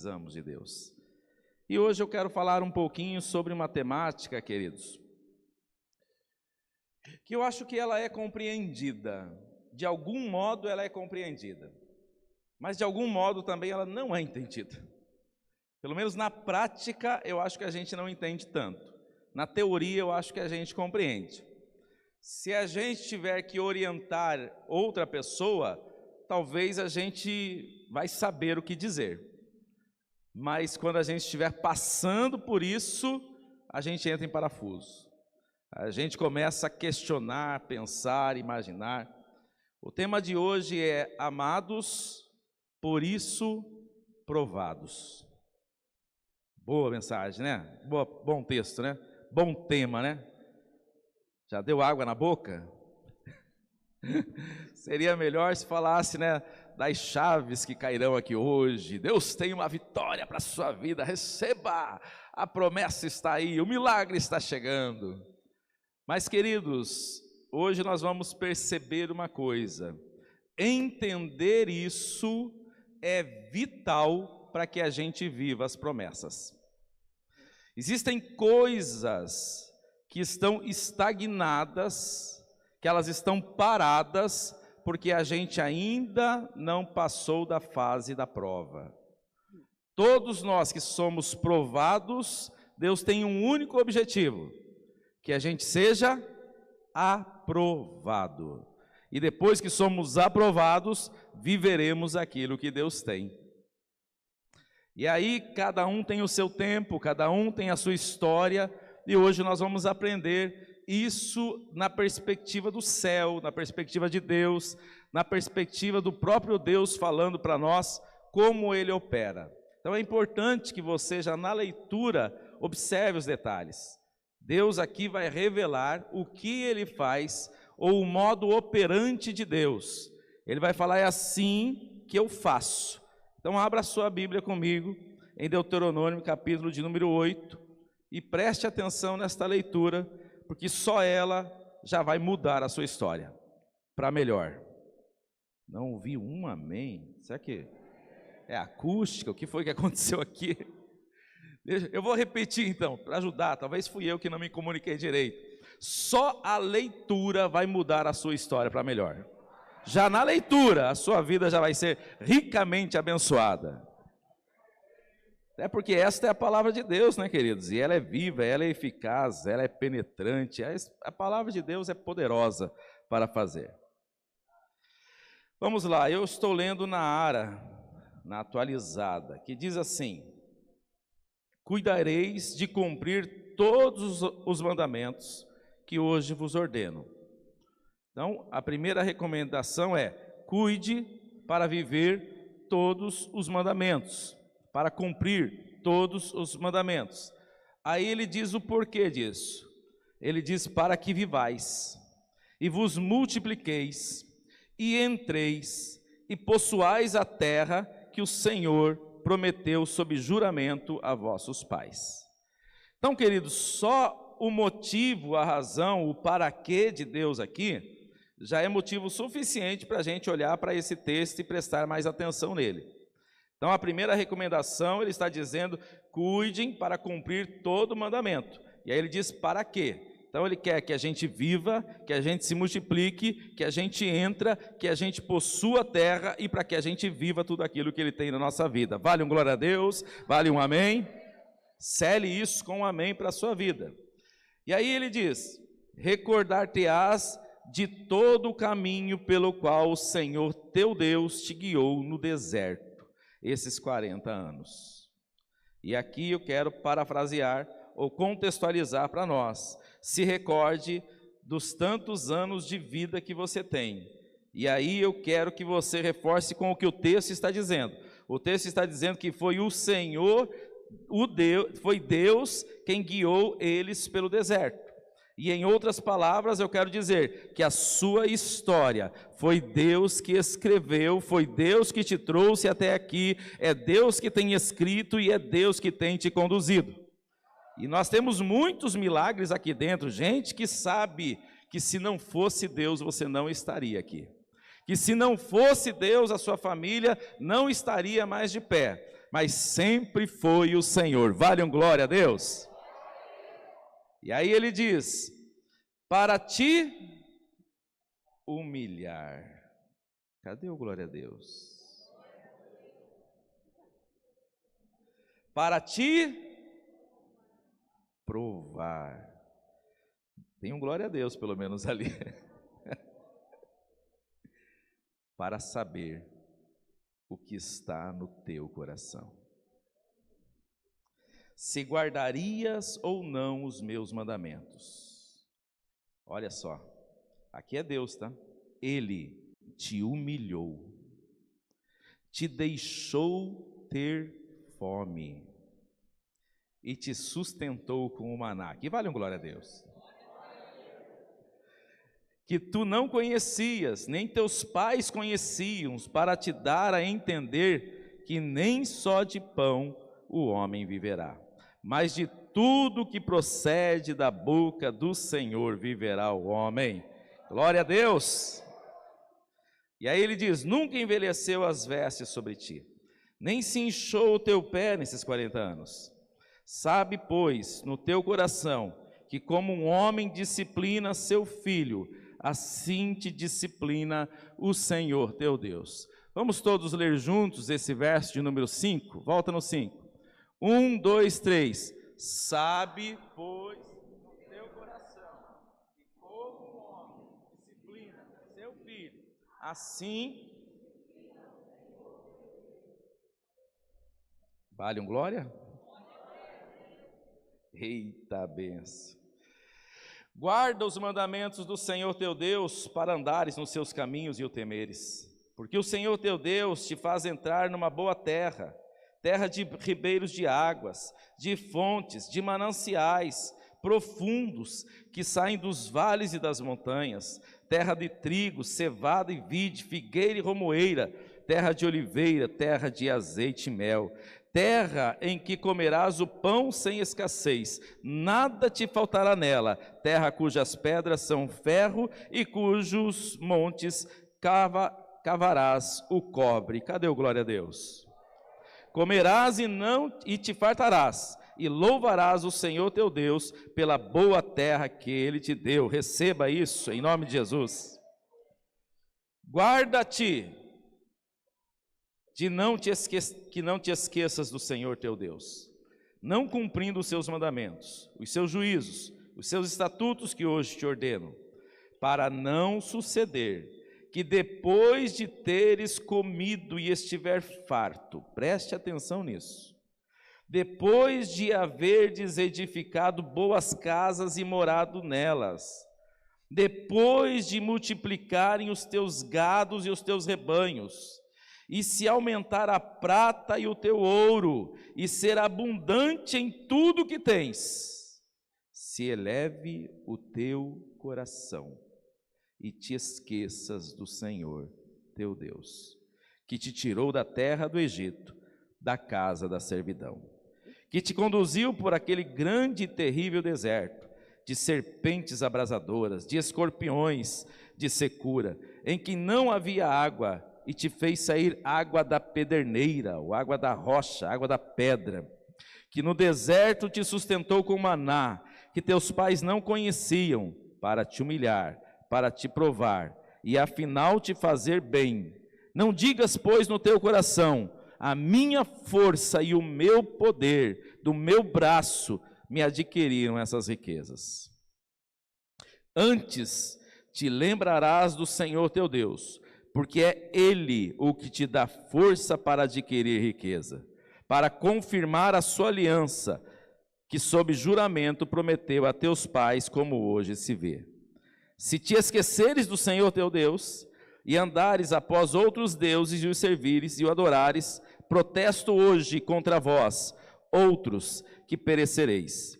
precisamos de Deus. E hoje eu quero falar um pouquinho sobre uma temática, queridos, que eu acho que ela é compreendida, de algum modo ela é compreendida, mas de algum modo também ela não é entendida. Pelo menos na prática eu acho que a gente não entende tanto, na teoria eu acho que a gente compreende. Se a gente tiver que orientar outra pessoa, talvez a gente vai saber o que dizer. Mas quando a gente estiver passando por isso, a gente entra em parafuso. A gente começa a questionar, pensar, imaginar. O tema de hoje é amados, por isso provados. Boa mensagem, né? Bom texto, né? Bom tema, né? Já deu água na boca? Seria melhor se falasse, né, das chaves que cairão aqui hoje. Deus tem uma vitória para a sua vida, receba, a promessa está aí, o milagre está chegando. Mas, queridos, hoje nós vamos perceber uma coisa: entender isso é vital para que a gente viva as promessas. Existem coisas que estão estagnadas, que elas estão paradas, porque a gente ainda não passou da fase da prova. Todos nós que somos provados, Deus tem um único objetivo: que a gente seja aprovado. E depois que somos aprovados, viveremos aquilo que Deus tem. E aí cada um tem o seu tempo, cada um tem a sua história, e hoje nós vamos aprender isso na perspectiva do céu, na perspectiva de Deus, na perspectiva do próprio Deus falando para nós como Ele opera. Então é importante que você já na leitura observe os detalhes. Deus aqui vai revelar o que Ele faz, ou o modo operante de Deus. Ele vai falar: é assim que eu faço. Então abra a sua Bíblia comigo em Deuteronômio capítulo de número 8 e preste atenção nesta leitura, porque só ela já vai mudar a sua história para melhor. Não ouvi um amém? Será que é acústica? O que foi que aconteceu aqui? Eu vou repetir então, para ajudar, talvez fui eu que não me comuniquei direito. Só a leitura vai mudar a sua história para melhor. Já na leitura, a sua vida já vai ser ricamente abençoada. É porque esta é a palavra de Deus, né, queridos? E ela é viva, ela é eficaz, ela é penetrante. A palavra de Deus é poderosa para fazer. Vamos lá, eu estou lendo na ARA, na atualizada, que diz assim: cuidareis de cumprir todos os mandamentos que hoje vos ordeno. Então, a primeira recomendação é: cuide para viver todos os mandamentos, para cumprir todos os mandamentos. Aí ele diz o porquê disso. Ele diz: para que vivais, e vos multipliqueis, e entreis, e possuais a terra que o Senhor prometeu sob juramento a vossos pais. Então, queridos, só o motivo, a razão, o para quê de Deus aqui, já é motivo suficiente para a gente olhar para esse texto e prestar mais atenção nele. Então, a primeira recomendação, ele está dizendo: cuidem para cumprir todo o mandamento. E aí ele diz para quê? Então, ele quer que a gente viva, que a gente se multiplique, que a gente entra, que a gente possua a terra, e para que a gente viva tudo aquilo que ele tem na nossa vida. Vale um glória a Deus? Vale um amém? Cele isso com um amém para a sua vida. E aí ele diz: recordar-te-ás de todo o caminho pelo qual o Senhor teu Deus te guiou no deserto, esses 40 anos. E aqui eu quero parafrasear ou contextualizar para nós. Se recorde dos tantos anos de vida que você tem. E aí eu quero que você reforce com o que o texto está dizendo. O texto está dizendo que foi o Senhor, foi Deus quem guiou eles pelo deserto. E em outras palavras, eu quero dizer que a sua história foi Deus que escreveu, foi Deus que te trouxe até aqui, é Deus que tem escrito e é Deus que tem te conduzido. E nós temos muitos milagres aqui dentro, gente que sabe que se não fosse Deus, você não estaria aqui. Que se não fosse Deus, a sua família não estaria mais de pé. mas sempre foi o Senhor. Vale um glória a Deus? E aí ele diz: para te humilhar. Cadê o glória a Deus? Para te provar. Tem um glória a Deus pelo menos ali. Para saber o que está no teu coração, se guardarias ou não os meus mandamentos. Olha só, aqui é Deus, tá? Ele te humilhou, te deixou ter fome e te sustentou com o maná. Aqui vale um glória a Deus. Que tu não conhecias, nem teus pais conheciam, para te dar a entender que nem só de pão o homem viverá, mas de tudo que procede da boca do Senhor viverá o homem. Glória a Deus! E aí ele diz: nunca envelheceu as vestes sobre ti, nem se inchou o teu pé nesses 40 anos. Sabe, pois, no teu coração, que como um homem disciplina seu filho, assim te disciplina o Senhor teu Deus. Vamos todos ler juntos esse verso de número 5? Volta no 5. 1, 2, 3. Sabe, pois, no teu coração, que como um homem disciplina seu filho, assim... Vale um glória? Eita benção! Guarda os mandamentos do Senhor teu Deus, para andares nos seus caminhos e o temeres. Porque o Senhor teu Deus te faz entrar numa boa terra, terra de ribeiros de águas, de fontes, de mananciais profundos, que saem dos vales e das montanhas, terra de trigo, cevada e vide, figueira e romoeira, terra de oliveira, terra de azeite e mel, terra em que comerás o pão sem escassez, nada te faltará nela, terra cujas pedras são ferro e cujos montes cavarás o cobre. Cadê o glória a Deus? Comerás e te fartarás, e louvarás o Senhor teu Deus pela boa terra que Ele te deu. Receba isso em nome de Jesus. Guarda-te que não te esqueças do Senhor teu Deus, não cumprindo os seus mandamentos, os seus juízos, os seus estatutos que hoje te ordeno, para não suceder que depois de teres comido e estiver farto, preste atenção nisso, depois de haverdes edificado boas casas e morado nelas, depois de multiplicarem os teus gados e os teus rebanhos, e se aumentar a prata e o teu ouro, e ser abundante em tudo que tens, se eleve o teu coração, e te esqueças do Senhor teu Deus, que te tirou da terra do Egito, da casa da servidão, que te conduziu por aquele grande e terrível deserto, de serpentes abrasadoras, de escorpiões, de secura, em que não havia água, e te fez sair água da pederneira, ou água da rocha, água da pedra, que no deserto te sustentou com maná, que teus pais não conheciam, para te humilhar, para te provar, e afinal te fazer bem. Não digas, pois, no teu coração: a minha força e o meu poder, do meu braço, me adquiriram essas riquezas. Antes te lembrarás do Senhor teu Deus, porque é Ele o que te dá força para adquirir riqueza, para confirmar a sua aliança, que sob juramento prometeu a teus pais, como hoje se vê. Se te esqueceres do Senhor teu Deus, e andares após outros deuses e os servires e o adorares, protesto hoje contra vós, outros, que perecereis.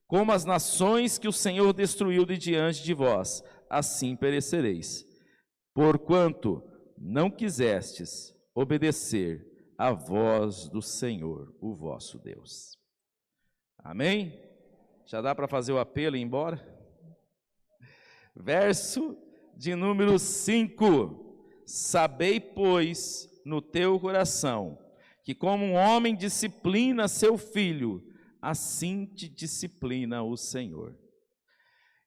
Como as nações que o Senhor destruiu de diante de vós, assim perecereis. Porquanto não quisestes obedecer à voz do Senhor, o vosso Deus. Amém? Já dá para fazer o apelo e ir embora? Verso de número 5. Sabei, pois, no teu coração, que como um homem disciplina seu filho, assim te disciplina o Senhor.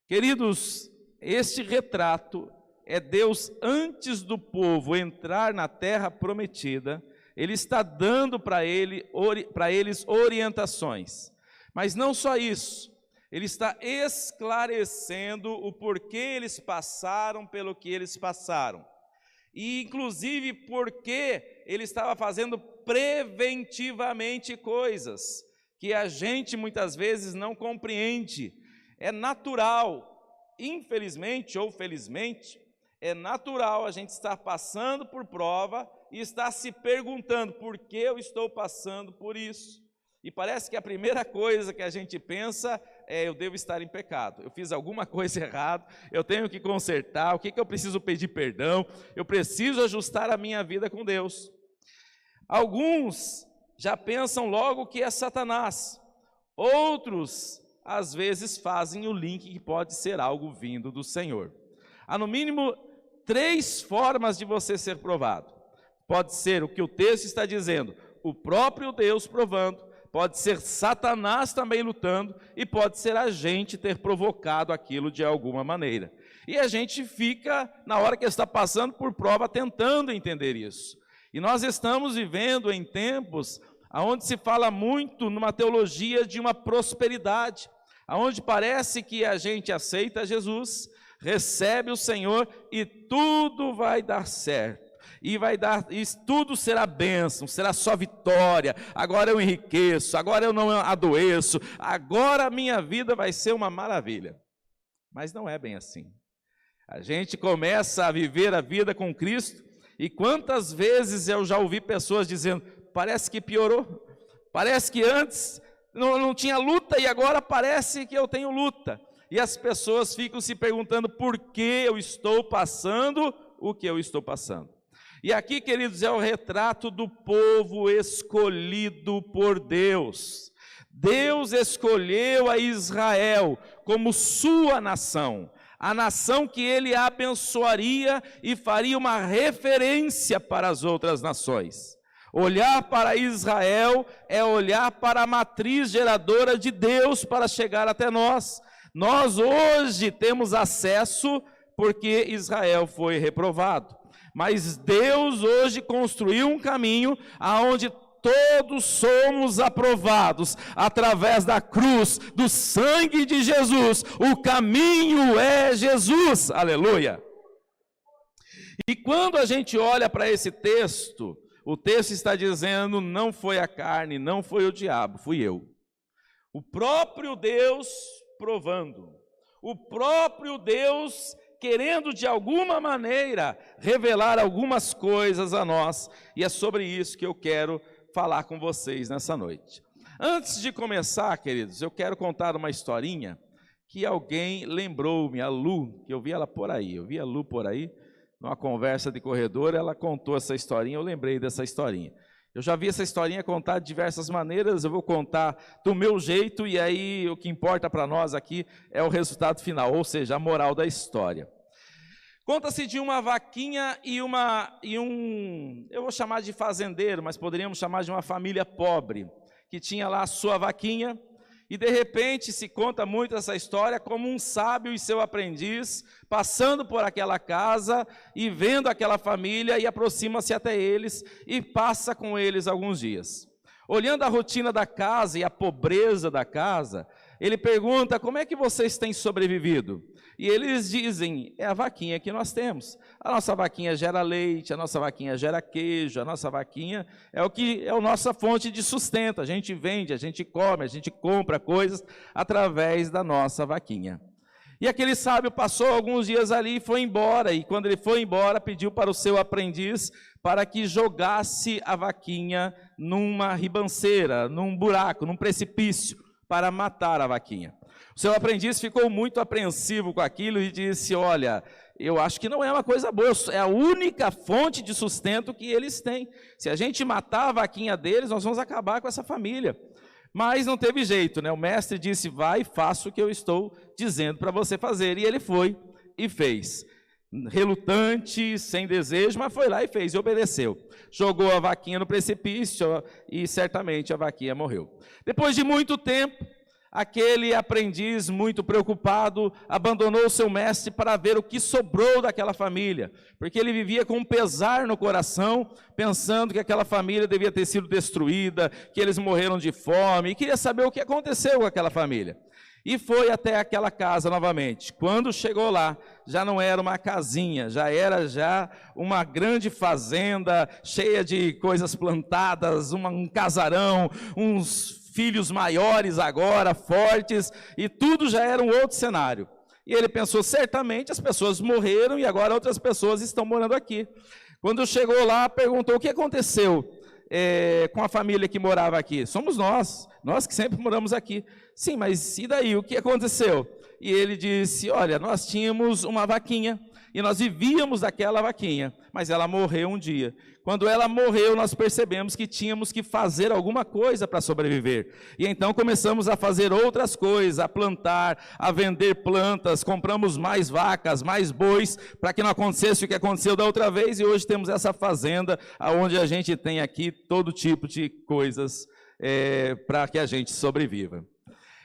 Queridos, este retrato é Deus antes do povo entrar na terra prometida. Ele está dando para eles orientações. Mas não só isso, ele está esclarecendo o porquê eles passaram pelo que eles passaram. E inclusive porque ele estava fazendo preventivamente coisas que a gente muitas vezes não compreende. É natural, infelizmente ou felizmente, é natural a gente estar passando por prova e estar se perguntando por que eu estou passando por isso. E parece que a primeira coisa que a gente pensa é: eu devo estar em pecado, eu fiz alguma coisa errada, eu tenho que consertar, o que eu preciso pedir perdão, eu preciso ajustar a minha vida com Deus. Alguns já pensam logo que é Satanás, outros às vezes fazem o link que pode ser algo vindo do Senhor. Há no mínimo 3 formas de você ser provado. Pode ser o que o texto está dizendo, o próprio Deus provando, pode ser Satanás também lutando, e pode ser a gente ter provocado aquilo de alguma maneira. E a gente fica, na hora que está passando por prova, tentando entender isso. E nós estamos vivendo em tempos onde se fala muito numa teologia de uma prosperidade, onde parece que a gente aceita Jesus, recebe o Senhor e tudo vai dar certo. E tudo será bênção, será só vitória, agora eu enriqueço, agora eu não adoeço, agora a minha vida vai ser uma maravilha. Mas não é bem assim. A gente começa a viver a vida com Cristo, e quantas vezes eu já ouvi pessoas dizendo: parece que piorou, parece que antes não tinha luta e agora parece que eu tenho luta. E as pessoas ficam se perguntando por que eu estou passando o que eu estou passando. E aqui, queridos, é o retrato do povo escolhido por Deus. Deus escolheu a Israel como sua nação, a nação que ele abençoaria e faria uma referência para as outras nações. Olhar para Israel é olhar para a matriz geradora de Deus para chegar até nós. Nós hoje temos acesso porque Israel foi reprovado. Mas Deus hoje construiu um caminho aonde todos somos aprovados através da cruz, do sangue de Jesus. O caminho é Jesus, aleluia. E quando a gente olha para esse texto, o texto está dizendo: não foi a carne, não foi o diabo, fui eu. O próprio Deus provando, o próprio Deus querendo de alguma maneira revelar algumas coisas a nós, e é sobre isso que eu quero falar com vocês nessa noite. Antes de começar, queridos, eu quero contar uma historinha que alguém lembrou-me, a Lu, que eu vi ela por aí, numa conversa de corredor, ela contou essa historinha, eu lembrei dessa historinha. Eu já vi essa historinha contada de diversas maneiras, eu vou contar do meu jeito, e aí o que importa para nós aqui é o resultado final, ou seja, a moral da história. Conta-se de uma vaquinha e eu vou chamar de fazendeiro, mas poderíamos chamar de uma família pobre, que tinha lá a sua vaquinha, e de repente se conta muito essa história como um sábio e seu aprendiz, passando por aquela casa e vendo aquela família, e aproxima-se até eles e passa com eles alguns dias. Olhando a rotina da casa e a pobreza da casa, ele pergunta: como é que vocês têm sobrevivido? E eles dizem: é a vaquinha que nós temos. A nossa vaquinha gera leite, a nossa vaquinha gera queijo, a nossa vaquinha é a nossa fonte de sustento. A gente vende, a gente come, a gente compra coisas através da nossa vaquinha. E aquele sábio passou alguns dias ali e foi embora. E quando ele foi embora, pediu para o seu aprendiz para que jogasse a vaquinha numa ribanceira, num buraco, num precipício, para matar a vaquinha. O seu aprendiz ficou muito apreensivo com aquilo e disse: olha, eu acho que não é uma coisa boa, é a única fonte de sustento que eles têm. Se a gente matar a vaquinha deles, nós vamos acabar com essa família. Mas não teve jeito, né? O mestre disse: vai, faça o que eu estou dizendo para você fazer. E ele foi e fez. relutante, sem desejo, mas foi lá e fez, e obedeceu. Jogou a vaquinha no precipício e certamente a vaquinha morreu. Depois de muito tempo, aquele aprendiz, muito preocupado, abandonou o seu mestre para ver o que sobrou daquela família, porque ele vivia com um pesar no coração, pensando que aquela família devia ter sido destruída, que eles morreram de fome, e queria saber o que aconteceu com aquela família. E foi até aquela casa novamente. Quando chegou lá, já não era uma casinha, já era uma grande fazenda, cheia de coisas plantadas, um casarão, uns filhos maiores agora, fortes, e tudo já era um outro cenário. E ele pensou, certamente as pessoas morreram e agora outras pessoas estão morando aqui. Quando chegou lá, perguntou o que aconteceu com a família que morava aqui. Somos nós que sempre moramos aqui. Sim, mas e daí, o que aconteceu? E ele disse, olha, nós tínhamos uma vaquinha, e nós vivíamos daquela vaquinha, mas ela morreu um dia. Quando ela morreu, nós percebemos que tínhamos que fazer alguma coisa para sobreviver. E então começamos a fazer outras coisas, a plantar, a vender plantas, compramos mais vacas, mais bois, para que não acontecesse o que aconteceu da outra vez, e hoje temos essa fazenda, onde a gente tem aqui todo tipo de coisas para que a gente sobreviva.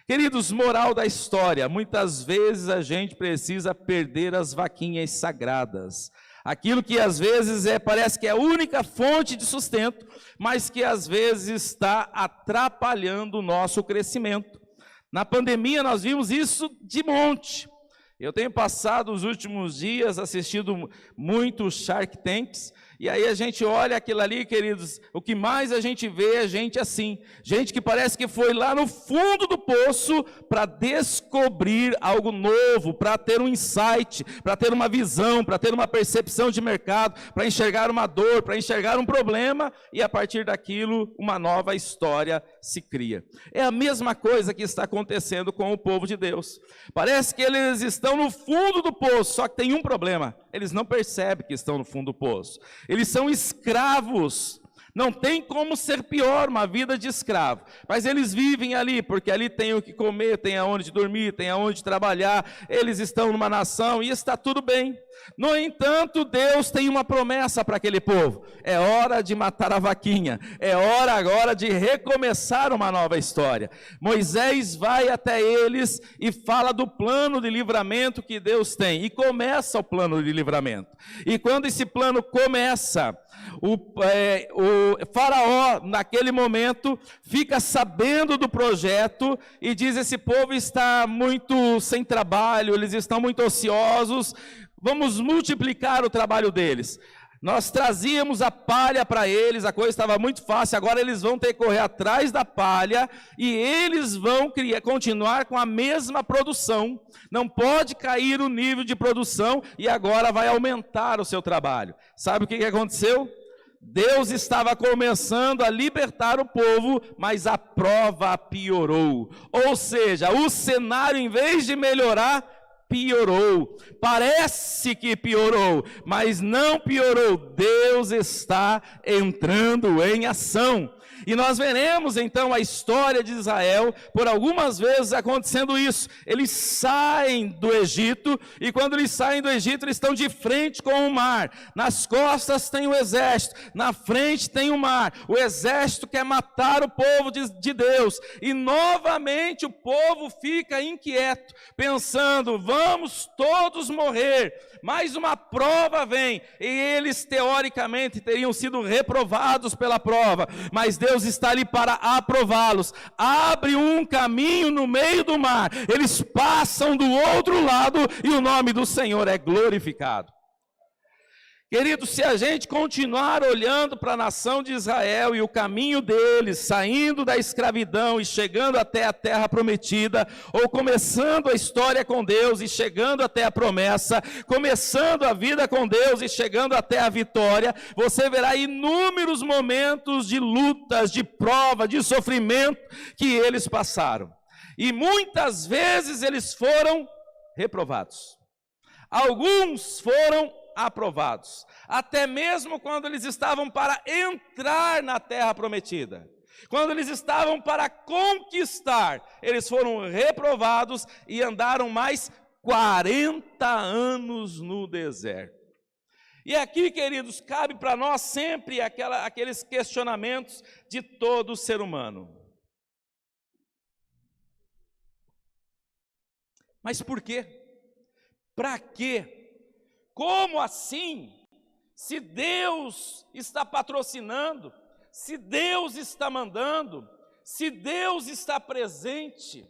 Queridos, moral da história, muitas vezes a gente precisa perder as vaquinhas sagradas. Aquilo que às vezes parece que é a única fonte de sustento, mas que às vezes está atrapalhando o nosso crescimento. Na pandemia nós vimos isso de monte. Eu tenho passado os últimos dias assistindo muito Shark Tanks, e aí a gente olha aquilo ali, queridos, o que mais a gente vê é gente assim, gente que parece que foi lá no fundo do poço para descobrir algo novo, para ter um insight, para ter uma visão, para ter uma percepção de mercado, para enxergar uma dor, para enxergar um problema, e a partir daquilo uma nova história se cria. É a mesma coisa que está acontecendo com o povo de Deus. Parece que eles estão no fundo do poço, só que tem um problema, eles não percebem que estão no fundo do poço. Eles são escravos, não tem como ser pior uma vida de escravo, mas eles vivem ali, porque ali tem o que comer, tem aonde dormir, tem aonde trabalhar, eles estão numa nação e está tudo bem. No entanto, Deus tem uma promessa para aquele povo, é hora de matar a vaquinha, é hora agora de recomeçar uma nova história. Moisés vai até eles e fala do plano de livramento que Deus tem, e começa o plano de livramento, e quando esse plano começa, o faraó naquele momento fica sabendo do projeto e diz, esse povo está muito sem trabalho, eles estão muito ociosos, vamos multiplicar o trabalho deles. Nós trazíamos a palha para eles, a coisa estava muito fácil, agora eles vão ter que correr atrás da palha e eles vão continuar com a mesma produção. Não pode cair o nível de produção e agora vai aumentar o seu trabalho. Sabe o que aconteceu? Deus estava começando a libertar o povo, mas a prova piorou. Ou seja, o cenário, em vez de melhorar, piorou. Parece que piorou, mas não piorou. Deus está entrando em ação. E nós veremos então a história de Israel, por algumas vezes acontecendo isso. Eles saem do Egito, e quando eles saem do Egito, eles estão de frente com o mar. Nas costas tem o exército, na frente tem o mar. O exército quer matar o povo de Deus, e novamente o povo fica inquieto, pensando, vamos todos morrer. Mais uma prova vem, e eles teoricamente teriam sido reprovados pela prova, mas Deus está ali para aprová-los. Abre um caminho no meio do mar, eles passam do outro lado e o nome do Senhor é glorificado. Querido, se a gente continuar olhando para a nação de Israel e o caminho deles, saindo da escravidão e chegando até a terra prometida, ou começando a história com Deus e chegando até a promessa, começando a vida com Deus e chegando até a vitória, você verá inúmeros momentos de lutas, de prova, de sofrimento que eles passaram. E muitas vezes eles foram reprovados. Alguns foram aprovados, até mesmo quando eles estavam para entrar na terra prometida, quando eles estavam para conquistar, eles foram reprovados e andaram mais 40 anos no deserto. E aqui, queridos, cabe para nós sempre aqueles questionamentos de todo ser humano. Mas por quê? Para quê? Como assim? Se Deus está patrocinando, se Deus está mandando, se Deus está presente.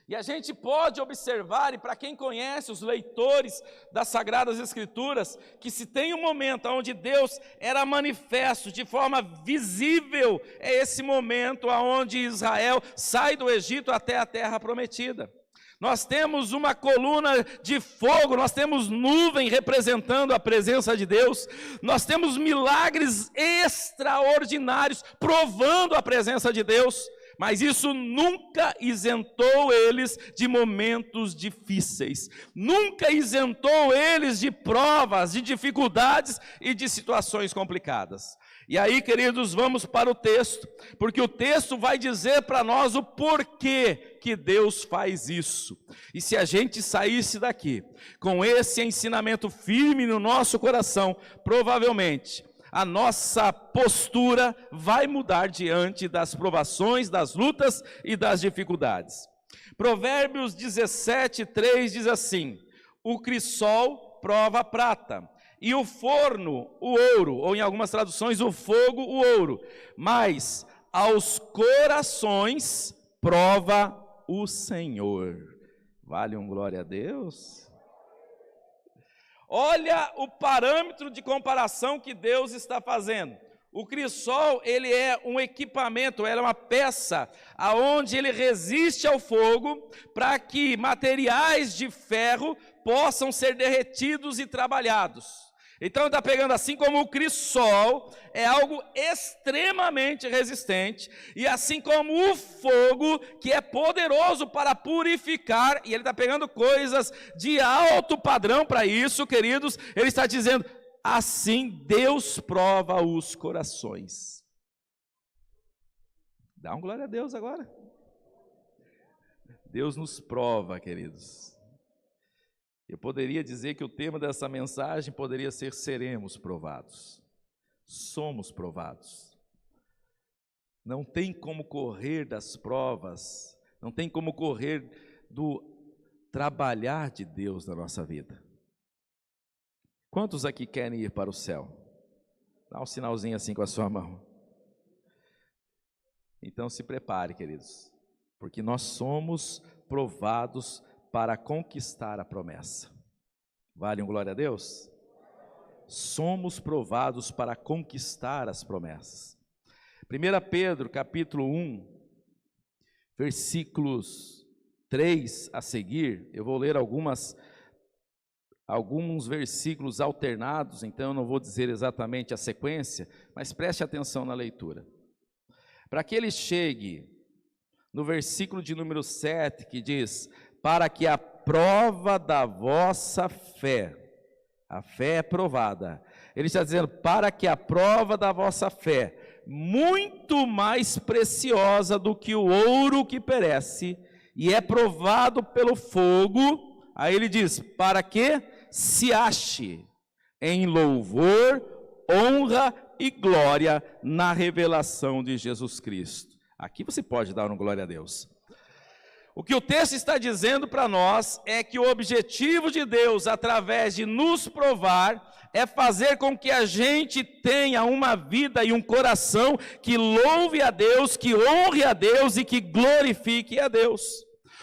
E a gente pode observar, e para quem conhece os leitores das Sagradas Escrituras, que se tem um momento onde Deus era manifesto de forma visível, é esse momento onde Israel sai do Egito até a terra prometida. Nós temos uma coluna de fogo, nós temos nuvem representando a presença de Deus, nós temos milagres extraordinários provando a presença de Deus, mas isso nunca isentou eles de momentos difíceis, nunca isentou eles de provas, de dificuldades e de situações complicadas. E aí, queridos, vamos para o texto, porque o texto vai dizer para nós o porquê que Deus faz isso. E se a gente saísse daqui com esse ensinamento firme no nosso coração, provavelmente a nossa postura vai mudar diante das provações, das lutas e das dificuldades. Provérbios 17:3 diz assim: o crisol prova a prata, e o forno o ouro, ou em algumas traduções o fogo o ouro, mas aos corações prova o Senhor. Vale um glória a Deus? Olha o parâmetro de comparação que Deus está fazendo. O crisol, ele é um equipamento, ele é uma peça aonde ele resiste ao fogo para que materiais de ferro possam ser derretidos e trabalhados. Então está pegando, assim como o crisol é algo extremamente resistente, e assim como o fogo, que é poderoso para purificar, e ele está pegando coisas de alto padrão para isso, queridos, ele está dizendo, assim Deus prova os corações. Dá um glória a Deus agora. Deus nos prova, queridos. Eu poderia dizer que o tema dessa mensagem poderia ser: seremos provados. Somos provados. Não tem como correr das provas, não tem como correr do trabalhar de Deus na nossa vida. Quantos aqui querem ir para o céu? Dá um sinalzinho assim com a sua mão. Então se prepare, queridos, porque nós somos provados para conquistar a promessa. Vale um glória a Deus? Somos provados para conquistar as promessas. 1 Pedro, capítulo 1, versículos 3 a seguir, eu vou ler alguns versículos alternados, então eu não vou dizer exatamente a sequência, mas preste atenção na leitura. Para que ele chegue no versículo de número 7, que diz: para que a prova da vossa fé, a fé é provada, ele está dizendo, para que a prova da vossa fé, muito mais preciosa do que o ouro que perece, e é provado pelo fogo, aí ele diz, para que se ache em louvor, honra e glória na revelação de Jesus Cristo. Aqui você pode dar uma glória a Deus. O que o texto está dizendo para nós é que o objetivo de Deus, através de nos provar, é fazer com que a gente tenha uma vida e um coração que louve a Deus, que honre a Deus e que glorifique a Deus.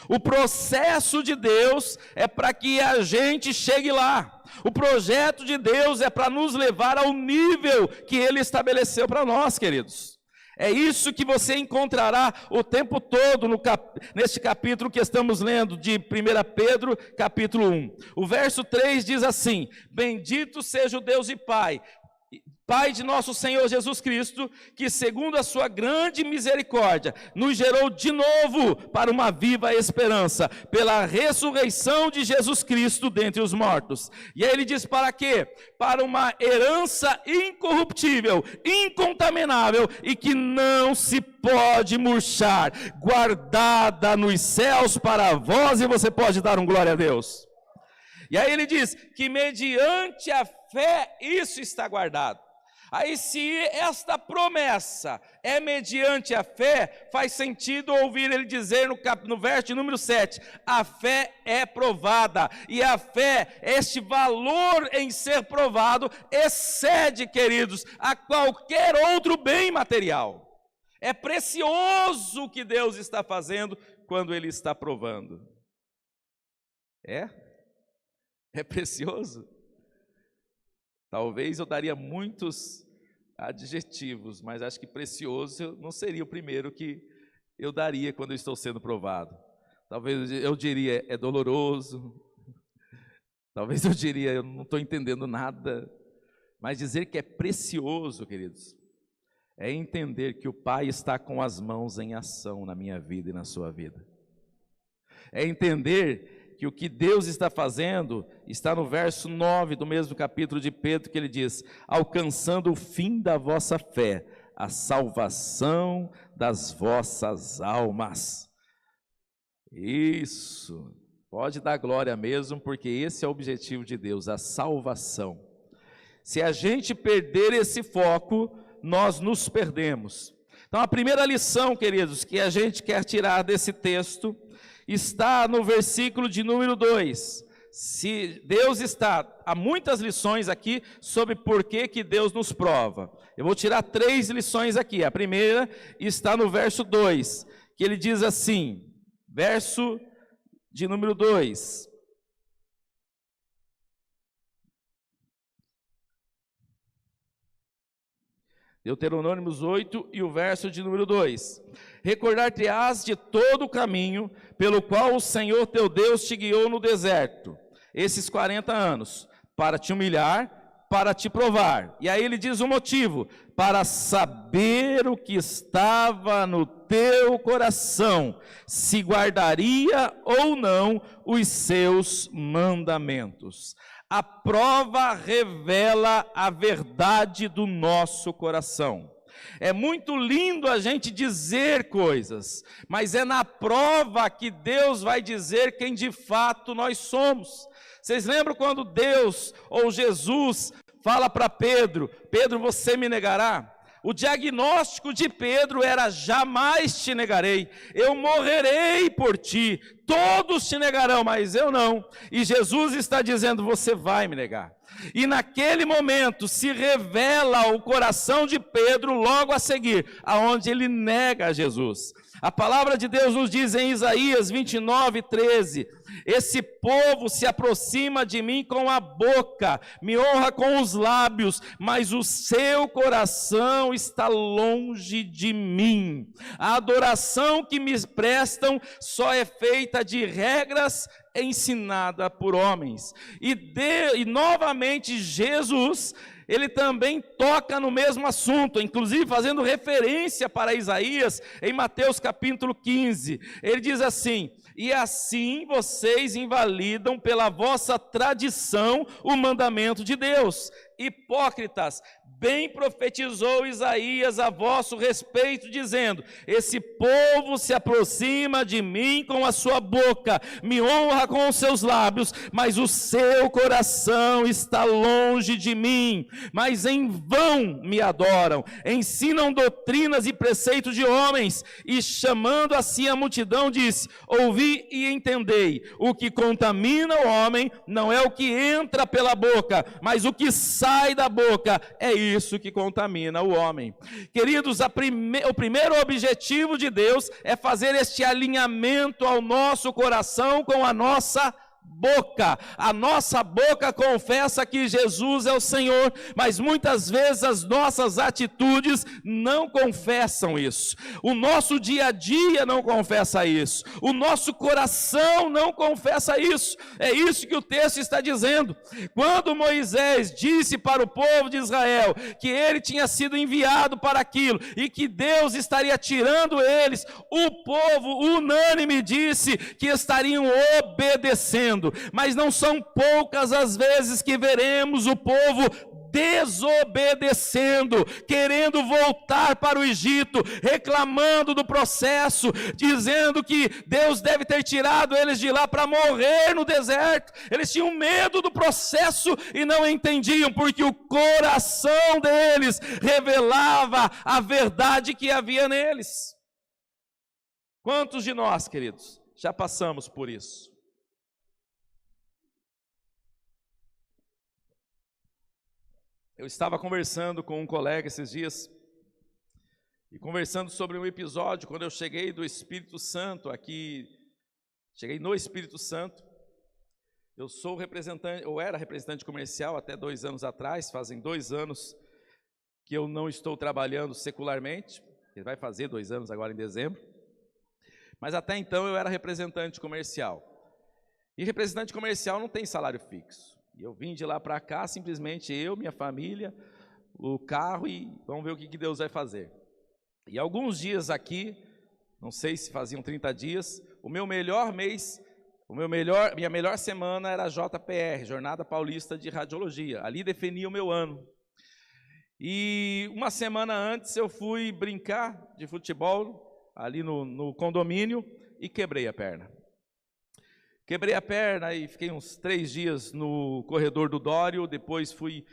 O processo de Deus é para que a gente chegue lá. O projeto de Deus é para nos levar ao nível que Ele estabeleceu para nós, queridos. É isso que você encontrará o tempo todo neste capítulo que estamos lendo, de 1 Pedro, capítulo 1. O verso 3 diz assim: bendito seja o Deus e Pai Pai de nosso Senhor Jesus Cristo, que segundo a sua grande misericórdia, nos gerou de novo para uma viva esperança, pela ressurreição de Jesus Cristo dentre os mortos. E aí ele diz para quê? Para uma herança incorruptível, incontaminável e que não se pode murchar, guardada nos céus para vós, e você pode dar um glória a Deus. E aí ele diz que mediante a fé isso está guardado. Aí, se esta promessa é mediante a fé, faz sentido ouvir ele dizer no verso de número 7, a fé é provada, e a fé, este valor em ser provado, excede, queridos, a qualquer outro bem material. É precioso o que Deus está fazendo quando Ele está provando. É precioso. Talvez eu daria muitos adjetivos, mas acho que precioso não seria o primeiro que eu daria quando eu estou sendo provado. Talvez eu diria, é doloroso. Talvez eu diria, eu não estou entendendo nada. Mas dizer que é precioso, queridos, é entender que o Pai está com as mãos em ação na minha vida e na sua vida. É entender que o que Deus está fazendo está no verso 9 do mesmo capítulo de Pedro, que ele diz, alcançando o fim da vossa fé, a salvação das vossas almas. Isso, pode dar glória mesmo, porque esse é o objetivo de Deus, a salvação. Se a gente perder esse foco, nós nos perdemos. Então a primeira lição, queridos, que a gente quer tirar desse texto, está no versículo de número 2. Se Deus há muitas lições aqui sobre por que Deus nos prova. Eu vou tirar 3 lições aqui. A primeira está no verso 2, que ele diz assim, verso de número 2. Deuteronômios 8 e o verso de número 2. Recordar-te-ás de todo o caminho pelo qual o Senhor teu Deus te guiou no deserto, esses 40 anos, para te humilhar, para te provar. E aí ele diz o motivo, para saber o que estava no teu coração, se guardaria ou não os seus mandamentos. A prova revela a verdade do nosso coração. É muito lindo a gente dizer coisas, mas é na prova que Deus vai dizer quem de fato nós somos. Vocês lembram quando Deus ou Jesus fala para Pedro, Pedro, você me negará? O diagnóstico de Pedro era, jamais te negarei, eu morrerei por ti, todos te negarão, mas eu não. E Jesus está dizendo, você vai me negar. E naquele momento se revela o coração de Pedro logo a seguir, aonde ele nega Jesus. A palavra de Deus nos diz em Isaías 29:13, esse povo se aproxima de mim com a boca, me honra com os lábios, mas o seu coração está longe de mim. A adoração que me prestam só é feita de regras ensinada por homens. E novamente Jesus, ele também toca no mesmo assunto, inclusive fazendo referência para Isaías, em Mateus capítulo 15, ele diz assim, e assim vocês invalidam pela vossa tradição o mandamento de Deus. Hipócritas, bem profetizou Isaías a vosso respeito, dizendo, esse povo se aproxima de mim com a sua boca, me honra com os seus lábios, mas o seu coração está longe de mim, mas em vão me adoram, ensinam doutrinas e preceitos de homens, e chamando assim a multidão, disse, ouvi e entendei, o que contamina o homem não é o que entra pela boca, mas o que sai da boca, é isso que contamina o homem. Queridos, o primeiro objetivo de Deus é fazer este alinhamento ao nosso coração com a nossa boca. A nossa boca confessa que Jesus é o Senhor, mas muitas vezes as nossas atitudes não confessam isso. O nosso dia a dia não confessa isso. O nosso coração não confessa isso. É isso que o texto está dizendo. Quando Moisés disse para o povo de Israel que ele tinha sido enviado para aquilo e que Deus estaria tirando eles, o povo unânime disse que estariam obedecendo. Mas não são poucas as vezes que veremos o povo desobedecendo, querendo voltar para o Egito, reclamando do processo, dizendo que Deus deve ter tirado eles de lá para morrer no deserto. Eles tinham medo do processo e não entendiam, porque o coração deles revelava a verdade que havia neles. Quantos de nós, queridos, já passamos por isso? Eu estava conversando com um colega esses dias, e conversando sobre um episódio, quando eu cheguei do Espírito Santo aqui, cheguei no Espírito Santo. Eu sou representante, eu era representante comercial até 2 anos atrás, fazem 2 anos que eu não estou trabalhando secularmente, ele vai fazer 2 anos agora em dezembro, mas até então eu era representante comercial, e representante comercial não tem salário fixo. E eu vim de lá para cá, simplesmente eu, minha família, o carro, e vamos ver o que Deus vai fazer. E alguns dias aqui, não sei se faziam 30 dias, o meu melhor mês, minha melhor semana era a JPR, Jornada Paulista de Radiologia. Ali definia o meu ano. E uma semana antes eu fui brincar de futebol, ali no condomínio, e quebrei a perna. Quebrei a perna e fiquei uns 3 dias no corredor do Dório, depois fui,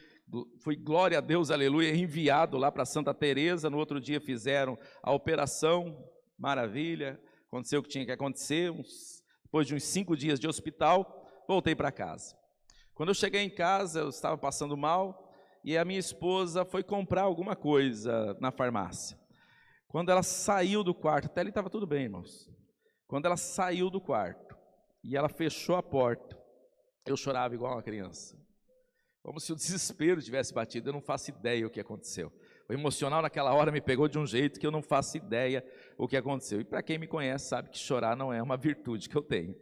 glória a Deus, aleluia, enviado lá para Santa Teresa. No outro dia fizeram a operação, maravilha, aconteceu o que tinha que acontecer. Depois de uns 5 dias de hospital, voltei para casa. Quando eu cheguei em casa, eu estava passando mal, e a minha esposa foi comprar alguma coisa na farmácia. Quando ela saiu do quarto, até ali estava tudo bem, irmãos. Quando ela saiu do quarto, e ela fechou a porta, eu chorava igual uma criança, como se o desespero tivesse batido. Eu não faço ideia o que aconteceu. O emocional naquela hora me pegou de um jeito que eu não faço ideia o que aconteceu. E para quem me conhece sabe que chorar não é uma virtude que eu tenho.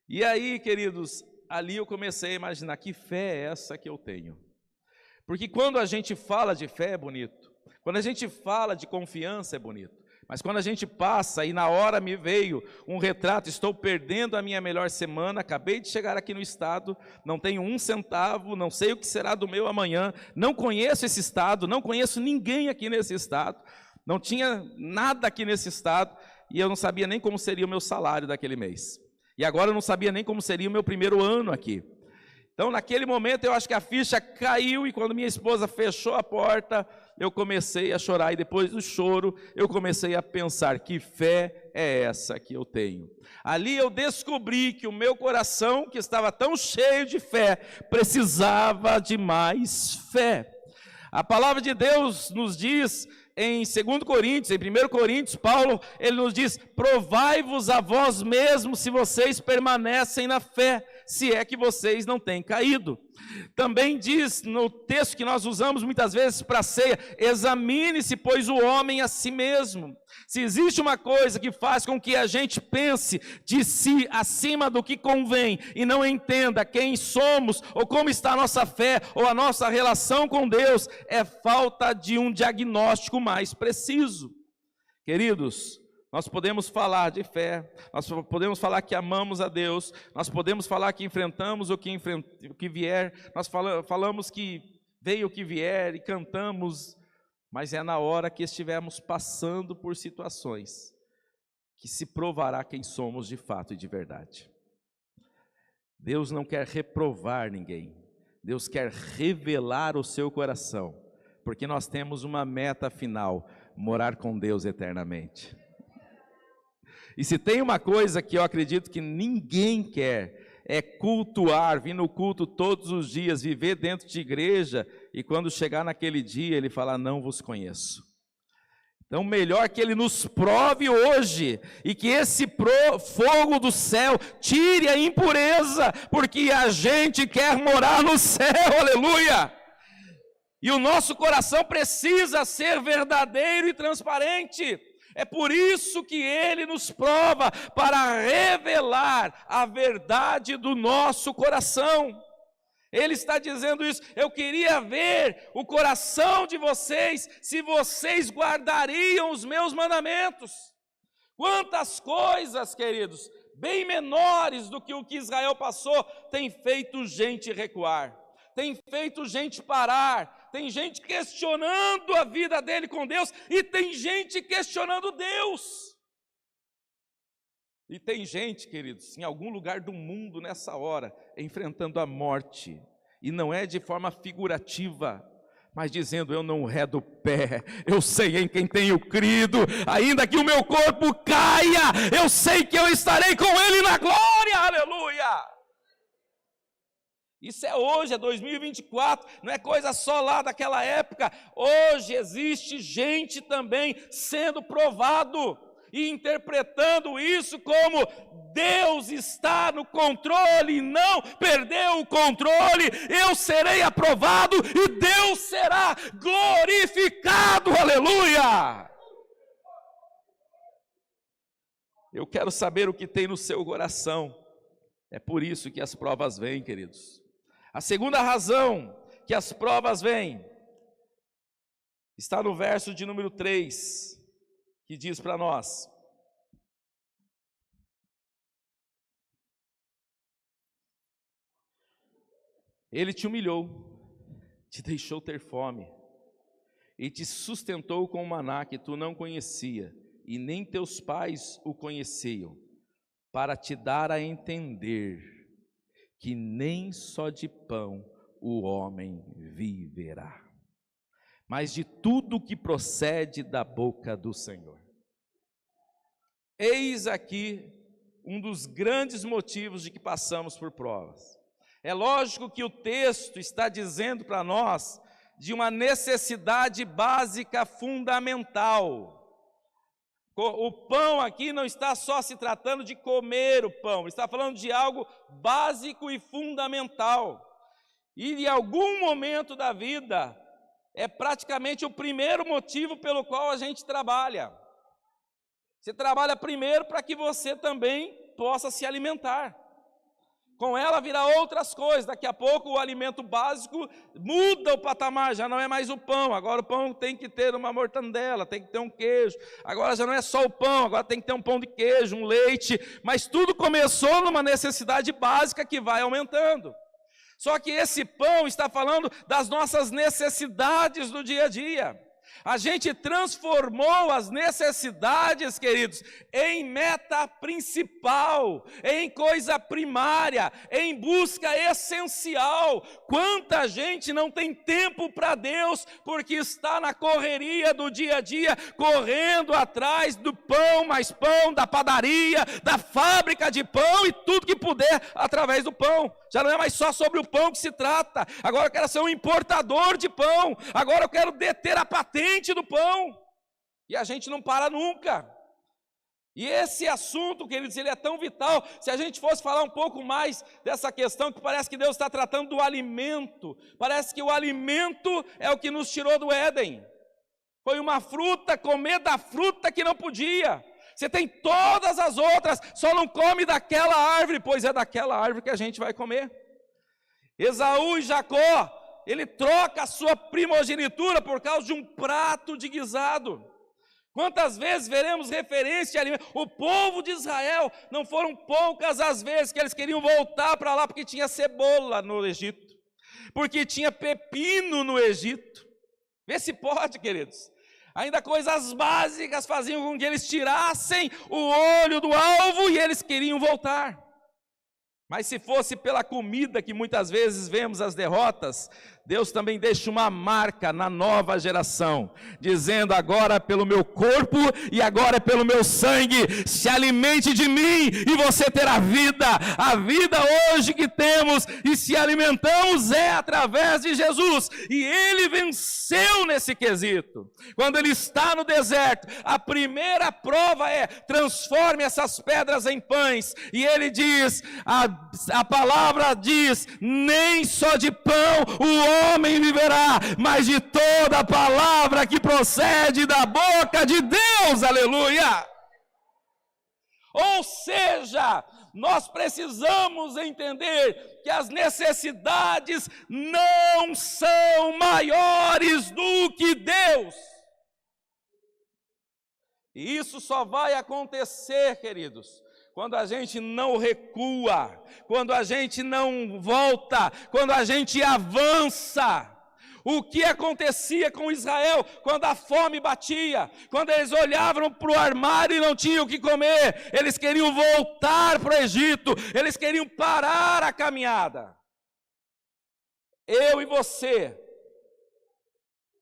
E aí, queridos, ali eu comecei a imaginar, que fé é essa que eu tenho? Porque quando a gente fala de fé é bonito, quando a gente fala de confiança é bonito. Mas quando a gente passa, e na hora me veio um retrato, estou perdendo a minha melhor semana, acabei de chegar aqui no estado, não tenho 1 centavo, não sei o que será do meu amanhã, não conheço esse estado, não conheço ninguém aqui nesse estado, não tinha nada aqui nesse estado, e eu não sabia nem como seria o meu salário daquele mês. E agora eu não sabia nem como seria o meu primeiro ano aqui. Então, naquele momento, eu acho que a ficha caiu, e quando minha esposa fechou a porta, eu comecei a chorar, e depois do choro, eu comecei a pensar, que fé é essa que eu tenho? Ali eu descobri que o meu coração, que estava tão cheio de fé, precisava de mais fé. A palavra de Deus nos diz, em 2 Coríntios, em 1 Coríntios, Paulo, ele nos diz, provai-vos a vós mesmos se vocês permanecem na fé, se é que vocês não têm caído. Também diz no texto que nós usamos muitas vezes para a ceia, examine-se, pois, o homem a si mesmo. Se existe uma coisa que faz com que a gente pense de si acima do que convém e não entenda quem somos ou como está a nossa fé ou a nossa relação com Deus, é falta de um diagnóstico mais preciso. Queridos, nós podemos falar de fé, nós podemos falar que amamos a Deus, nós podemos falar que enfrentamos o que vier, nós falamos que veio o que vier e cantamos, mas é na hora que estivermos passando por situações que se provará quem somos de fato e de verdade. Deus não quer reprovar ninguém, Deus quer revelar o seu coração, porque nós temos uma meta final, morar com Deus eternamente. E se tem uma coisa que eu acredito que ninguém quer, é cultuar, vir no culto todos os dias, viver dentro de igreja, e quando chegar naquele dia ele falar, não vos conheço. Então, melhor que Ele nos prove hoje, e que esse fogo do céu tire a impureza, porque a gente quer morar no céu, aleluia! E o nosso coração precisa ser verdadeiro e transparente. É por isso que Ele nos prova, para revelar a verdade do nosso coração. Ele está dizendo isso: eu queria ver o coração de vocês, se vocês guardariam os meus mandamentos. Quantas coisas, queridos, bem menores do que o que Israel passou, tem feito gente recuar, tem feito gente parar, tem gente questionando a vida dele com Deus, e tem gente questionando Deus. E tem gente, queridos, em algum lugar do mundo nessa hora, enfrentando a morte, e não é de forma figurativa, mas dizendo: eu não redo o pé, eu sei em quem tenho crido, ainda que o meu corpo caia, eu sei que eu estarei com Ele na glória, aleluia! Isso é hoje, é 2024, não é coisa só lá daquela época. Hoje existe gente também sendo provado e interpretando isso como Deus está no controle, não perdeu o controle, eu serei aprovado e Deus será glorificado, aleluia! Eu quero saber o que tem no seu coração. É por isso que as provas vêm, queridos. A segunda razão que as provas vêm está no verso de número 3, que diz para nós: Ele te humilhou, te deixou ter fome, e te sustentou com o maná que tu não conhecia, e nem teus pais o conheciam, para te dar a entender que nem só de pão o homem viverá, mas de tudo que procede da boca do Senhor. Eis aqui um dos grandes motivos de que passamos por provas. É lógico que o texto está dizendo para nós de uma necessidade básica fundamental. O pão aqui não está só se tratando de comer o pão, está falando de algo básico e fundamental. E em algum momento da vida, é praticamente o primeiro motivo pelo qual a gente trabalha. Você trabalha primeiro para que você também possa se alimentar. Com ela virá outras coisas, daqui a pouco o alimento básico muda o patamar, já não é mais o pão, agora o pão tem que ter uma mortandela, tem que ter um queijo, agora já não é só o pão, agora tem que ter um pão de queijo, um leite, mas tudo começou numa necessidade básica que vai aumentando. Só que esse pão está falando das nossas necessidades do dia a dia. A gente transformou as necessidades, queridos, em meta principal, em coisa primária, em busca essencial. Quanta gente não tem tempo para Deus, porque está na correria do dia a dia, correndo atrás do pão, mais pão, da padaria, da fábrica de pão e tudo que puder através do pão. Já não é mais só sobre o pão que se trata, agora eu quero ser um importador de pão, agora eu quero deter a patente do pão, e a gente não para nunca. E esse assunto, queridos, ele é tão vital. Se a gente fosse falar um pouco mais dessa questão, que parece que Deus está tratando do alimento, parece que o alimento é o que nos tirou do Éden, foi uma fruta, comer da fruta que não podia. Você tem todas as outras, só não come daquela árvore, pois é daquela árvore que a gente vai comer. Esaú e Jacó, ele troca a sua primogenitura por causa de um prato de guisado. Quantas vezes veremos referência a alimento? O povo de Israel, não foram poucas as vezes que eles queriam voltar para lá, porque tinha cebola no Egito, porque tinha pepino no Egito. Vê se pode, queridos. Ainda coisas básicas faziam com que eles tirassem o olho do alvo e eles queriam voltar. Mas se fosse pela comida, que muitas vezes vemos as derrotas, Deus também deixa uma marca na nova geração, dizendo: agora pelo meu corpo e agora pelo meu sangue, se alimente de mim e você terá vida. A vida hoje que temos e se alimentamos é através de Jesus, e ele venceu nesse quesito. Quando ele está no deserto, a primeira prova é: transforme essas pedras em pães, e ele diz, a palavra diz: nem só de pão o homem viverá, mas de toda a palavra que procede da boca de Deus. Aleluia! Ou seja, nós precisamos entender que as necessidades não são maiores do que Deus. E isso só vai acontecer, queridos, quando a gente não recua, quando a gente não volta, quando a gente avança. O que acontecia com Israel quando a fome batia, quando eles olhavam para o armário e não tinham o que comer, eles queriam voltar para o Egito, eles queriam parar a caminhada. Eu e você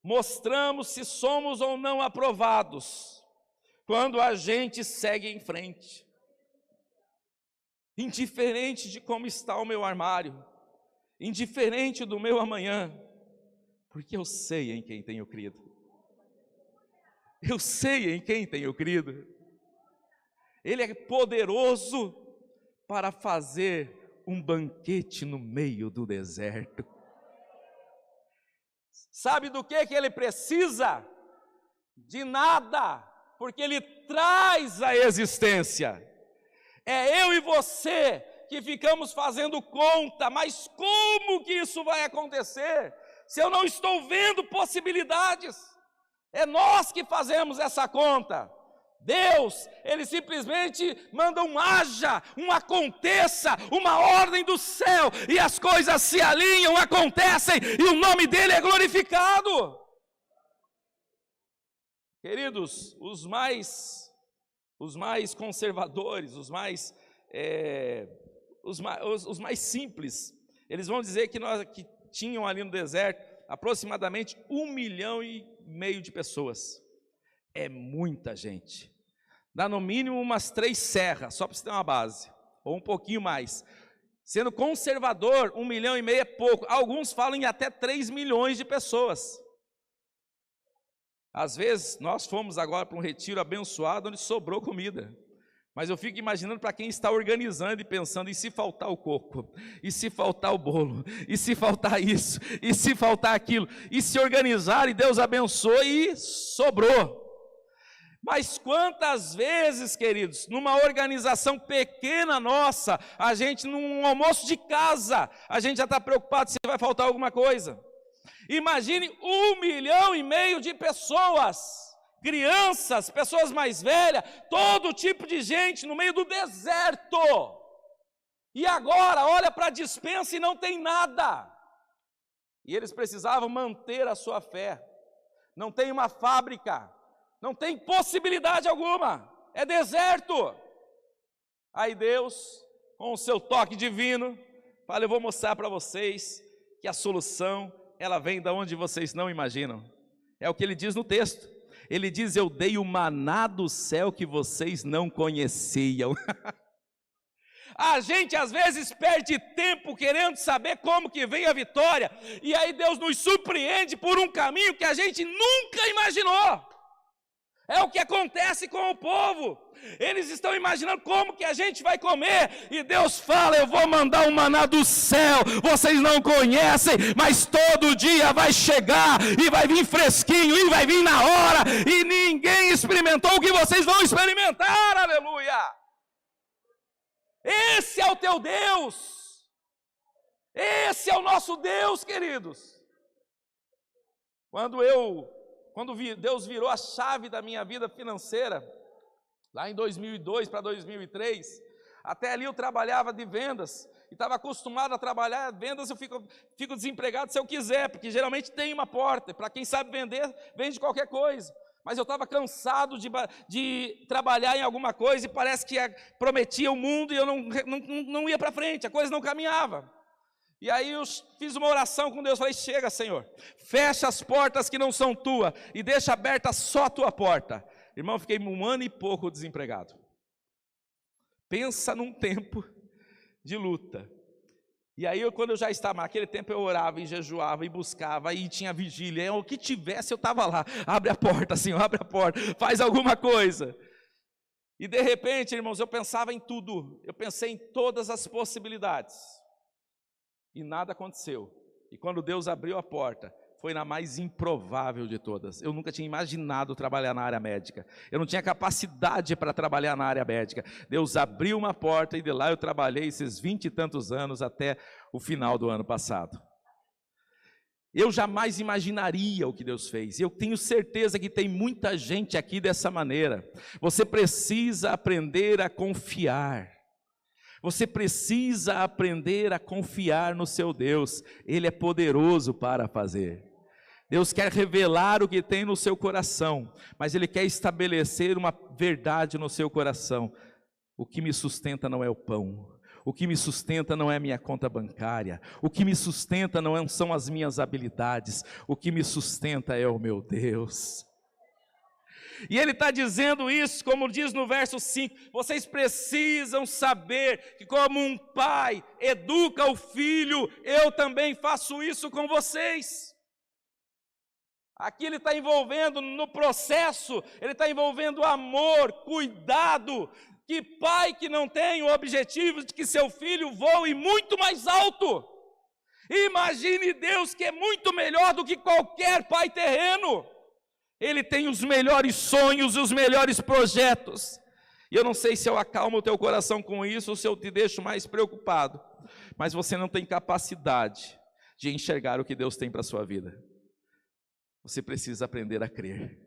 mostramos se somos ou não aprovados quando a gente segue em frente, indiferente de como está o meu armário, indiferente do meu amanhã, porque eu sei em quem tenho crido. Eu sei em quem tenho crido. Ele é poderoso para fazer um banquete no meio do deserto. Sabe do que ele precisa? De nada, porque ele traz a existência. É eu e você que ficamos fazendo conta, mas como que isso vai acontecer se eu não estou vendo possibilidades? É nós que fazemos essa conta. Deus, ele simplesmente manda um haja, um aconteça, uma ordem do céu, e as coisas se alinham, acontecem, e o nome dele é glorificado. Queridos, os mais conservadores, os mais simples, eles vão dizer que tinham ali no deserto aproximadamente 1,5 milhão de pessoas. É muita gente. Dá no mínimo umas 3 serras, só para você ter uma base, ou um pouquinho mais. Sendo conservador, 1,5 milhão é pouco. Alguns falam em até 3 milhões de pessoas. Às vezes, nós fomos agora para um retiro abençoado, onde sobrou comida. Mas eu fico imaginando para quem está organizando e pensando: e se faltar o coco? E se faltar o bolo? E se faltar isso? E se faltar aquilo? E se organizar e Deus abençoe e sobrou. Mas quantas vezes, queridos, numa organização pequena nossa, a gente num almoço de casa, a gente já está preocupado se vai faltar alguma coisa. Imagine 1,5 milhão de pessoas, crianças, pessoas mais velhas, todo tipo de gente no meio do deserto. E agora olha para a despensa e não tem nada. E eles precisavam manter a sua fé. Não tem uma fábrica, não tem possibilidade alguma, é deserto. Aí Deus, com o seu toque divino, fala: eu vou mostrar para vocês que a solução, ela vem de onde vocês não imaginam. É o que ele diz no texto. Ele diz: eu dei o maná do céu que vocês não conheciam. A gente às vezes perde tempo querendo saber como que vem a vitória, e aí Deus nos surpreende por um caminho que a gente nunca imaginou. É o que acontece com o povo. Eles estão imaginando como que a gente vai comer, e Deus fala: eu vou mandar um maná do céu, vocês não conhecem, mas todo dia vai chegar, e vai vir fresquinho, e vai vir na hora, e ninguém experimentou o que vocês vão experimentar. Aleluia! Esse é o teu Deus, esse é o nosso Deus, queridos. Quando Deus virou a chave da minha vida financeira, lá em 2002 para 2003, até ali eu trabalhava de vendas, e estava acostumado a trabalhar vendas. Eu fico desempregado se eu quiser, porque geralmente tem uma porta, para quem sabe vender, vende qualquer coisa. Mas eu estava cansado de trabalhar em alguma coisa, e parece que prometia o mundo, e eu não ia para frente, a coisa não caminhava. E aí eu fiz uma oração com Deus, falei, chega, Senhor, fecha as portas que não são tuas e deixa aberta só a tua porta. Irmão, fiquei 1 ano e pouco desempregado. Pensa num tempo de luta. E aí, quando eu já estava, naquele tempo eu orava e jejuava e buscava, e tinha vigília, o que tivesse eu estava lá, abre a porta, Senhor, abre a porta, faz alguma coisa. E de repente, irmãos, eu pensava em tudo, eu pensei em todas as possibilidades, e nada aconteceu. E quando Deus abriu a porta, foi na mais improvável de todas. Eu nunca tinha imaginado trabalhar na área médica, eu não tinha capacidade para trabalhar na área médica. Deus abriu uma porta e de lá eu trabalhei esses 20 e tantos anos até o final do ano passado. Eu jamais imaginaria o que Deus fez, e eu tenho certeza que tem muita gente aqui dessa maneira. Você precisa aprender a confiar. Você precisa aprender a confiar no seu Deus, Ele é poderoso para fazer. Deus quer revelar o que tem no seu coração, mas Ele quer estabelecer uma verdade no seu coração. O que me sustenta não é o pão, o que me sustenta não é a minha conta bancária, o que me sustenta não são as minhas habilidades, o que me sustenta é o meu Deus. E ele está dizendo isso, como diz no verso 5, vocês precisam saber que como um pai educa o filho, eu também faço isso com vocês. Aqui ele está envolvendo no processo, ele está envolvendo amor, cuidado. Que pai que não tem o objetivo de que seu filho voe muito mais alto? Imagine Deus, que é muito melhor do que qualquer pai terreno. Ele tem os melhores sonhos e os melhores projetos. E eu não sei se eu acalmo o teu coração com isso ou se eu te deixo mais preocupado. Mas você não tem capacidade de enxergar o que Deus tem para a sua vida. Você precisa aprender a crer.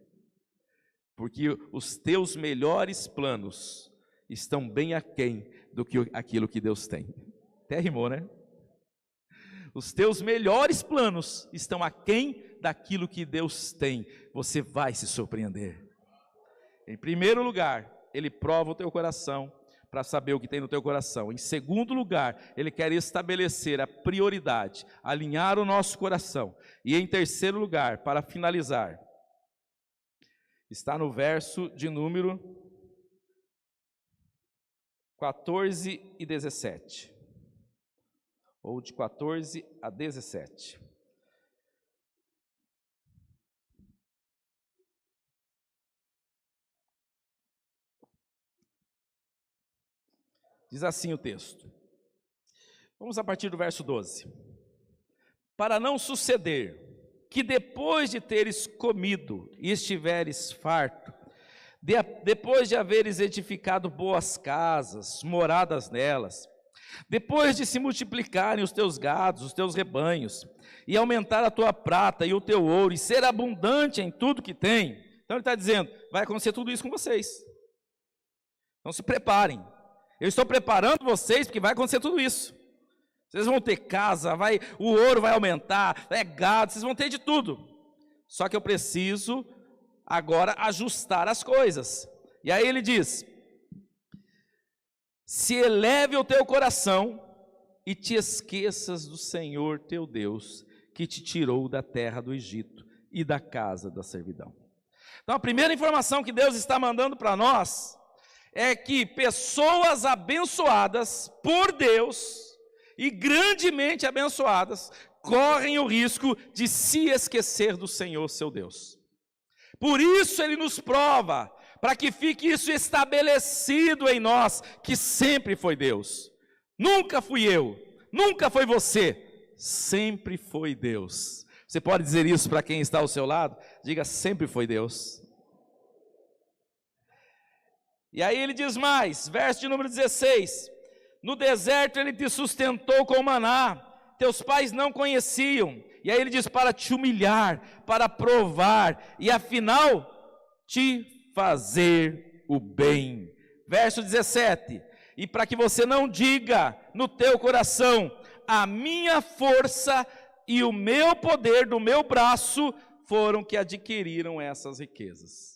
Porque os teus melhores planos estão bem aquém do que aquilo que Deus tem. Até rimou, né? Os teus melhores planos estão aquém daquilo que Deus tem. Você vai se surpreender. Em primeiro lugar, Ele prova o teu coração para saber o que tem no teu coração. Em segundo lugar, Ele quer estabelecer a prioridade, alinhar o nosso coração. E em terceiro lugar, para finalizar, está no verso de número 14 e 17. Ou de 14 a 17. Diz assim o texto. Vamos a partir do verso 12. Para não suceder que depois de teres comido e estiveres farto, depois de haveres edificado boas casas, moradas nelas, depois de se multiplicarem os teus gados, os teus rebanhos, e aumentar a tua prata e o teu ouro, e ser abundante em tudo que tem. Então ele está dizendo, vai acontecer tudo isso com vocês. Então se preparem. Eu estou preparando vocês porque vai acontecer tudo isso. Vocês vão ter casa, o ouro vai aumentar, gado, vocês vão ter de tudo. Só que eu preciso agora ajustar as coisas. E aí ele diz, se eleve o teu coração e te esqueças do Senhor teu Deus, que te tirou da terra do Egito e da casa da servidão. Então a primeira informação que Deus está mandando para nós é que pessoas abençoadas por Deus e grandemente abençoadas correm o risco de se esquecer do Senhor seu Deus. Por isso Ele nos prova, para que fique isso estabelecido em nós, que sempre foi Deus. Nunca fui eu, nunca foi você, sempre foi Deus. Você pode dizer isso para quem está ao seu lado? Diga, sempre foi Deus. E aí ele diz mais, verso de número 16, no deserto Ele te sustentou com maná, teus pais não conheciam. E aí ele diz, para te humilhar, para provar, e afinal, te fazer o bem. Verso 17, e para que você não diga no teu coração, a minha força e o meu poder do meu braço foram que adquiriram essas riquezas.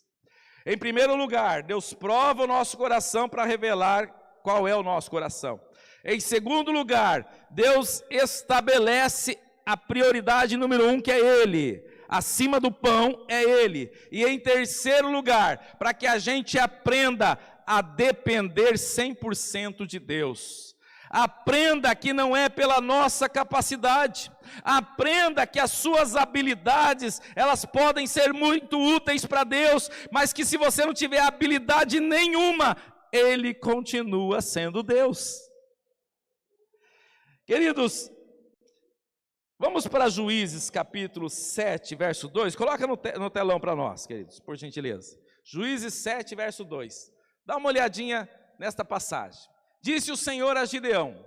Em primeiro lugar, Deus prova o nosso coração para revelar qual é o nosso coração. Em segundo lugar, Deus estabelece a prioridade número 1, que é Ele. Acima do pão é Ele. E em terceiro lugar, para que a gente aprenda a depender 100% de Deus. Aprenda que não é pela nossa capacidade. Aprenda que as suas habilidades, elas podem ser muito úteis para Deus, mas que se você não tiver habilidade nenhuma, Ele continua sendo Deus. Queridos, vamos para Juízes capítulo 7, verso 2. Coloca no telão para nós, queridos, por gentileza. Juízes 7, verso 2. Dá uma olhadinha nesta passagem. Disse o Senhor a Gideão: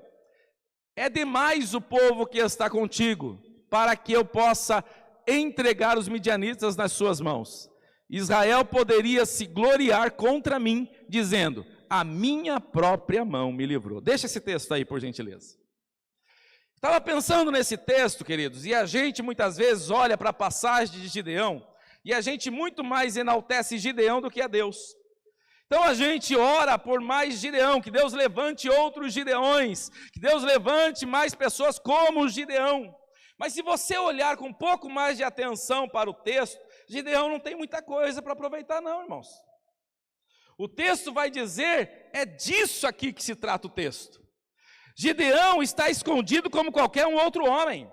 é demais o povo que está contigo, para que eu possa entregar os midianitas nas suas mãos. Israel poderia se gloriar contra mim, dizendo: a minha própria mão me livrou. Deixa esse texto aí, por gentileza. Estava pensando nesse texto, queridos, e a gente muitas vezes olha para a passagem de Gideão, e a gente muito mais enaltece Gideão do que a Deus. Então a gente ora por mais Gideão, que Deus levante outros Gideões, que Deus levante mais pessoas como Gideão. Mas se você olhar com um pouco mais de atenção para o texto, Gideão não tem muita coisa para aproveitar não, irmãos. O texto vai dizer, é disso aqui que se trata o texto. Gideão está escondido como qualquer um outro homem,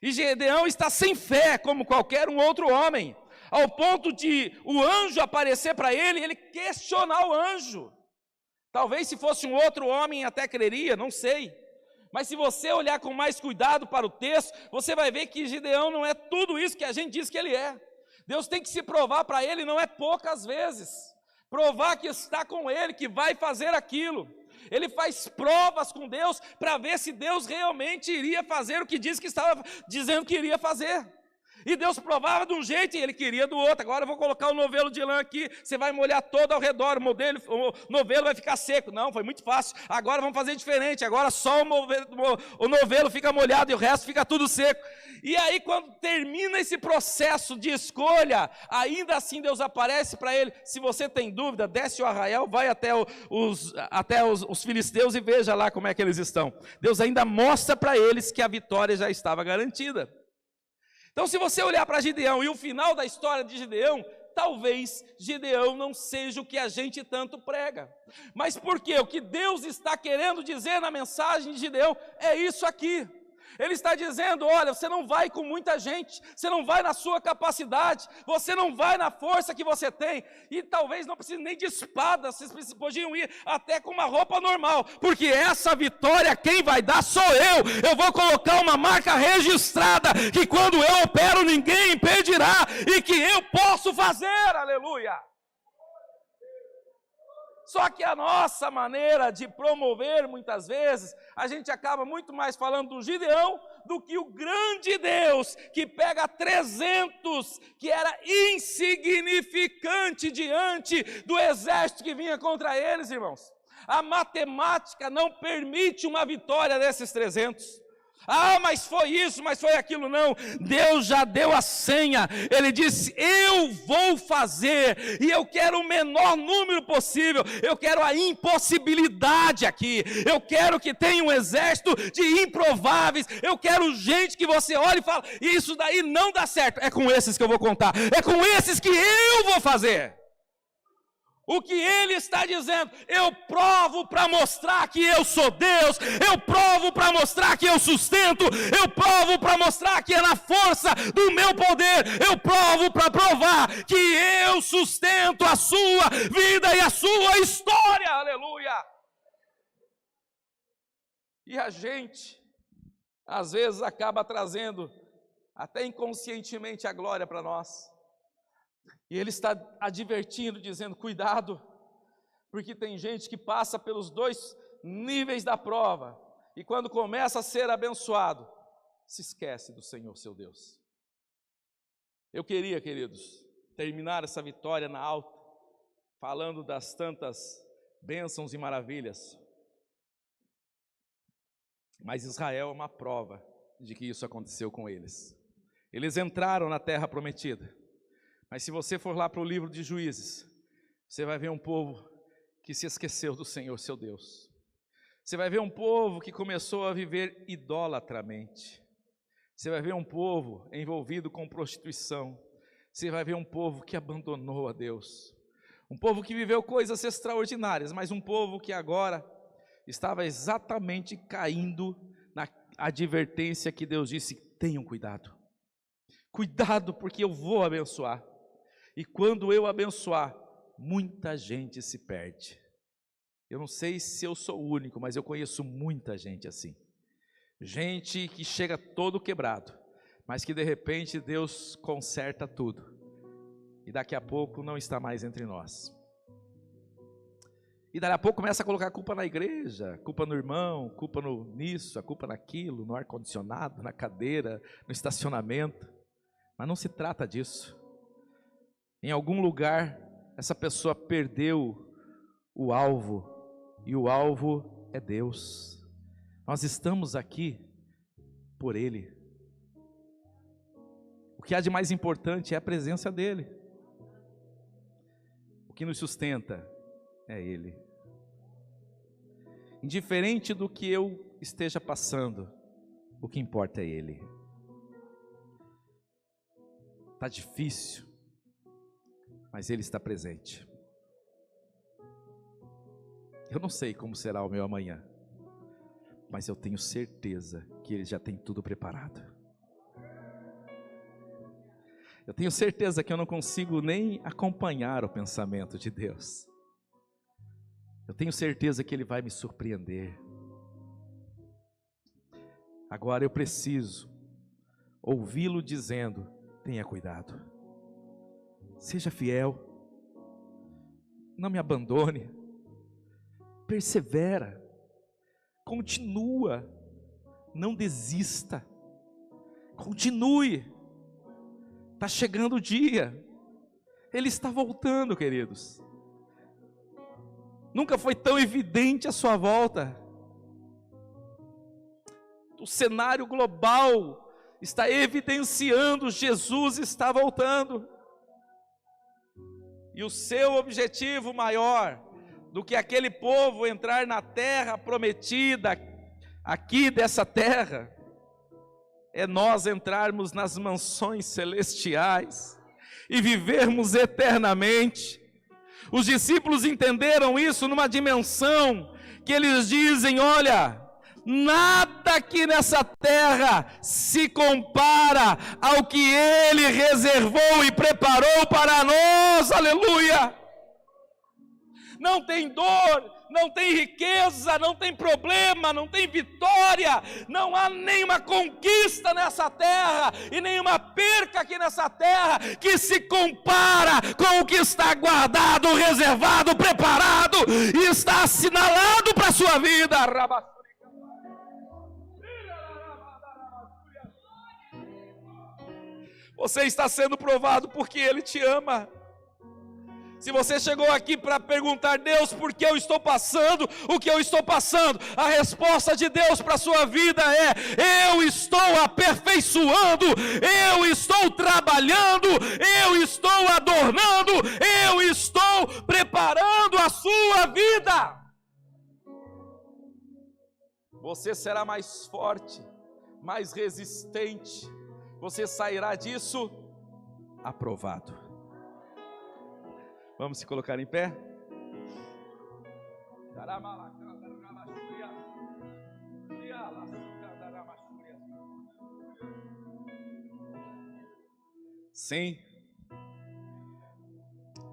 e Gideão está sem fé como qualquer um outro homem, ao ponto de o anjo aparecer para ele e ele questionar o anjo. Talvez se fosse um outro homem até creria, não sei, mas se você olhar com mais cuidado para o texto, você vai ver que Gideão não é tudo isso que a gente diz que ele é. Deus tem que se provar para ele, não é poucas vezes, provar que está com ele, que vai fazer aquilo. Ele faz provas com Deus para ver se Deus realmente iria fazer o que disse que estava dizendo que iria fazer. E Deus provava de um jeito e ele queria do outro. Agora eu vou colocar o novelo de lã aqui, você vai molhar todo ao redor, o novelo vai ficar seco. Não, foi muito fácil. Agora vamos fazer diferente, agora só o novelo fica molhado e o resto fica tudo seco. E aí quando termina esse processo de escolha, ainda assim Deus aparece para ele. Se você tem dúvida, desce o arraial, vai até os filisteus e veja lá como é que eles estão. Deus ainda mostra para eles que a vitória já estava garantida. Então se você olhar para Gideão e o final da história de Gideão, talvez Gideão não seja o que a gente tanto prega. Mas por quê? O que Deus está querendo dizer na mensagem de Gideão é isso aqui. Ele está dizendo, olha, você não vai com muita gente, você não vai na sua capacidade, você não vai na força que você tem, e talvez não precise nem de espada, vocês podiam ir até com uma roupa normal, porque essa vitória quem vai dar sou eu vou colocar uma marca registrada, que quando eu opero ninguém impedirá, e que eu posso fazer, aleluia. Só que a nossa maneira de promover, muitas vezes, a gente acaba muito mais falando do Gideão do que o grande Deus, que pega 300, que era insignificante diante do exército que vinha contra eles, irmãos. A matemática não permite uma vitória desses 300. Ah, mas foi isso, mas foi aquilo, não. Deus já deu a senha. Ele disse, eu vou fazer, e eu quero o menor número possível. Eu quero a impossibilidade aqui. Eu quero que tenha um exército de improváveis. Eu quero gente que você olha e fala, isso daí não dá certo. É com esses que eu vou contar, é com esses que eu vou fazer. O que ele está dizendo, eu provo para mostrar que eu sou Deus, eu provo para mostrar que eu sustento, eu provo para mostrar que é na força do meu poder, eu provo para provar que eu sustento a sua vida e a sua história, aleluia. E a gente, às vezes, acaba trazendo, até inconscientemente, a glória para nós. E ele está advertindo, dizendo, cuidado, porque tem gente que passa pelos dois níveis da prova, e quando começa a ser abençoado, se esquece do Senhor seu Deus. Eu queria, queridos, terminar essa vitória na alta, falando das tantas bênçãos e maravilhas, mas Israel é uma prova de que isso aconteceu com eles. Eles entraram na terra prometida, mas se você for lá para o livro de Juízes, você vai ver um povo que se esqueceu do Senhor seu Deus. Você vai ver um povo que começou a viver idolatramente. Você vai ver um povo envolvido com prostituição. Você vai ver um povo que abandonou a Deus. Um povo que viveu coisas extraordinárias, mas um povo que agora estava exatamente caindo na advertência que Deus disse: tenham cuidado. Cuidado, porque eu vou abençoar. E quando eu abençoar, muita gente se perde. Eu não sei se eu sou o único, mas eu conheço muita gente assim. Gente que chega todo quebrado, mas que de repente Deus conserta tudo. E daqui a pouco não está mais entre nós. E daqui a pouco começa a colocar a culpa na igreja, culpa no irmão, culpa nisso, a culpa naquilo, no ar-condicionado, na cadeira, no estacionamento. Mas não se trata disso. Em algum lugar, essa pessoa perdeu o alvo, e o alvo é Deus. Nós estamos aqui por Ele. O que há de mais importante é a presença dEle. O que nos sustenta é Ele. Indiferente do que eu esteja passando, o que importa é Ele. Está difícil, mas Ele está presente. Eu não sei como será o meu amanhã, mas eu tenho certeza que Ele já tem tudo preparado. Eu tenho certeza que eu não consigo nem acompanhar o pensamento de Deus. Eu tenho certeza que Ele vai me surpreender. Agora eu preciso ouvi-lo dizendo: tenha cuidado, seja fiel, não me abandone, persevera, continua, não desista, continue. Está chegando o dia, Ele está voltando, queridos. Nunca foi tão evidente a sua volta. O cenário global está evidenciando: Jesus está voltando. E o seu objetivo maior do que aquele povo entrar na terra prometida, aqui dessa terra, é nós entrarmos nas mansões celestiais e vivermos eternamente. Os discípulos entenderam isso numa dimensão que eles dizem: olha, nada aqui nessa terra se compara ao que Ele reservou e preparou para nós, aleluia. Não tem dor, não tem riqueza, não tem problema, não tem vitória, não há nenhuma conquista nessa terra e nenhuma perca aqui nessa terra que se compara com o que está guardado, reservado, preparado e está assinalado para a sua vida. Você está sendo provado porque Ele te ama. Se você chegou aqui para perguntar: Deus, por que eu estou passando o que eu estou passando? A resposta de Deus para a sua vida é: eu estou aperfeiçoando, eu estou trabalhando, eu estou adornando, eu estou preparando a sua vida. Você será mais forte, mais resistente, você sairá disso aprovado. Vamos se colocar em pé? Sim,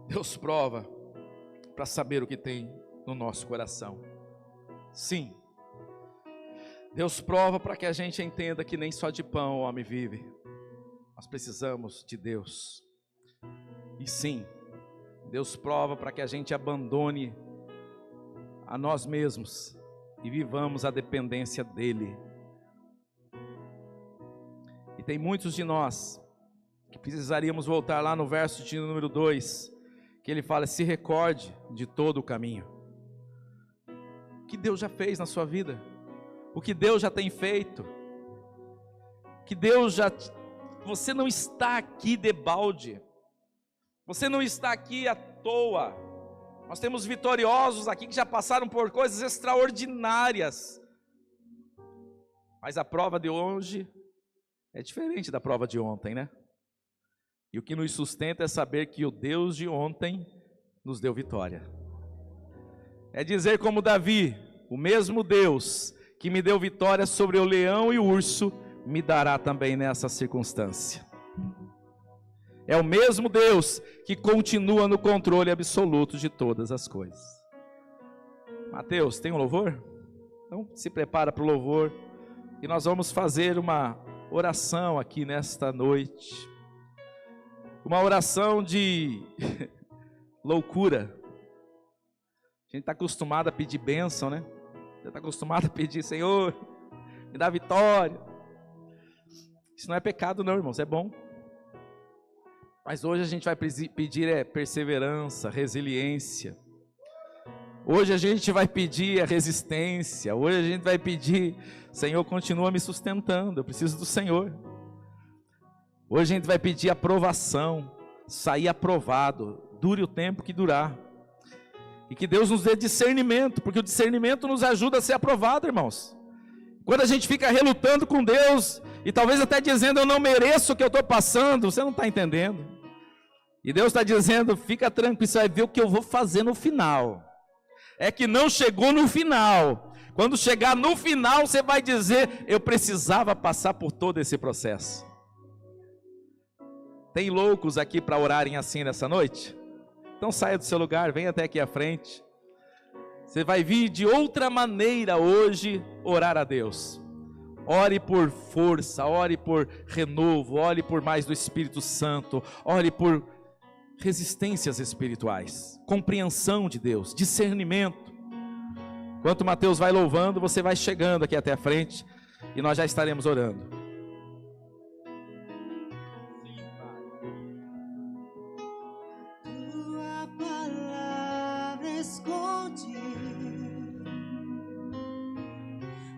Deus prova para saber o que tem no nosso coração. Sim, Deus prova para que a gente entenda que nem só de pão o homem vive. Nós precisamos de Deus. E sim, Deus prova para que a gente abandone a nós mesmos e vivamos a dependência dEle. E tem muitos de nós que precisaríamos voltar lá no verso de número 2, que ele fala: se recorde de todo o caminho. O que Deus já fez na sua vida, o que Deus já tem feito, que Deus já... Você não está aqui debalde. Você não está aqui à toa. Nós temos vitoriosos aqui que já passaram por coisas extraordinárias. Mas a prova de hoje é diferente da prova de ontem, né? E o que nos sustenta é saber que o Deus de ontem nos deu vitória. É dizer como Davi: o mesmo Deus que me deu vitória sobre o leão e o urso, me dará também nessa circunstância. É o mesmo Deus que continua no controle absoluto de todas as coisas. Mateus, tem um louvor? Então se prepara para o louvor, e nós vamos fazer uma oração aqui nesta noite. Uma oração de loucura. A gente está acostumado a pedir bênção, né? Já está acostumado a pedir: Senhor, me dá vitória. Isso não é pecado não, irmãos, é bom. Mas hoje a gente vai pedir perseverança, resiliência. Hoje a gente vai pedir a resistência. Hoje a gente vai pedir: Senhor, continua me sustentando, eu preciso do Senhor. Hoje a gente vai pedir aprovação, sair aprovado, dure o tempo que durar. E que Deus nos dê discernimento, porque o discernimento nos ajuda a ser aprovado, irmãos. Quando a gente fica relutando com Deus, e talvez até dizendo: eu não mereço o que eu estou passando, você não está entendendo. E Deus está dizendo: fica tranquilo, você vai ver o que eu vou fazer no final. É que não chegou no final. Quando chegar no final, você vai dizer: eu precisava passar por todo esse processo. Tem loucos aqui para orarem assim nessa noite? Então saia do seu lugar, venha até aqui à frente. Você vai vir de outra maneira hoje orar a Deus. Ore por força, ore por renovo, ore por mais do Espírito Santo, ore por resistências espirituais, compreensão de Deus, discernimento. Enquanto Mateus vai louvando, você vai chegando aqui até a frente e nós já estaremos orando.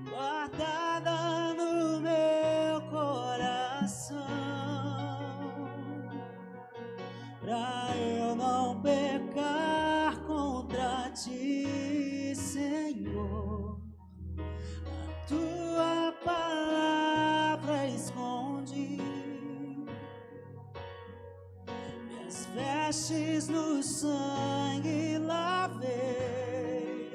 Guardada no meu coração, pra eu não pecar contra ti, Senhor. A tua palavra esconde, minhas vestes no sangue lavei,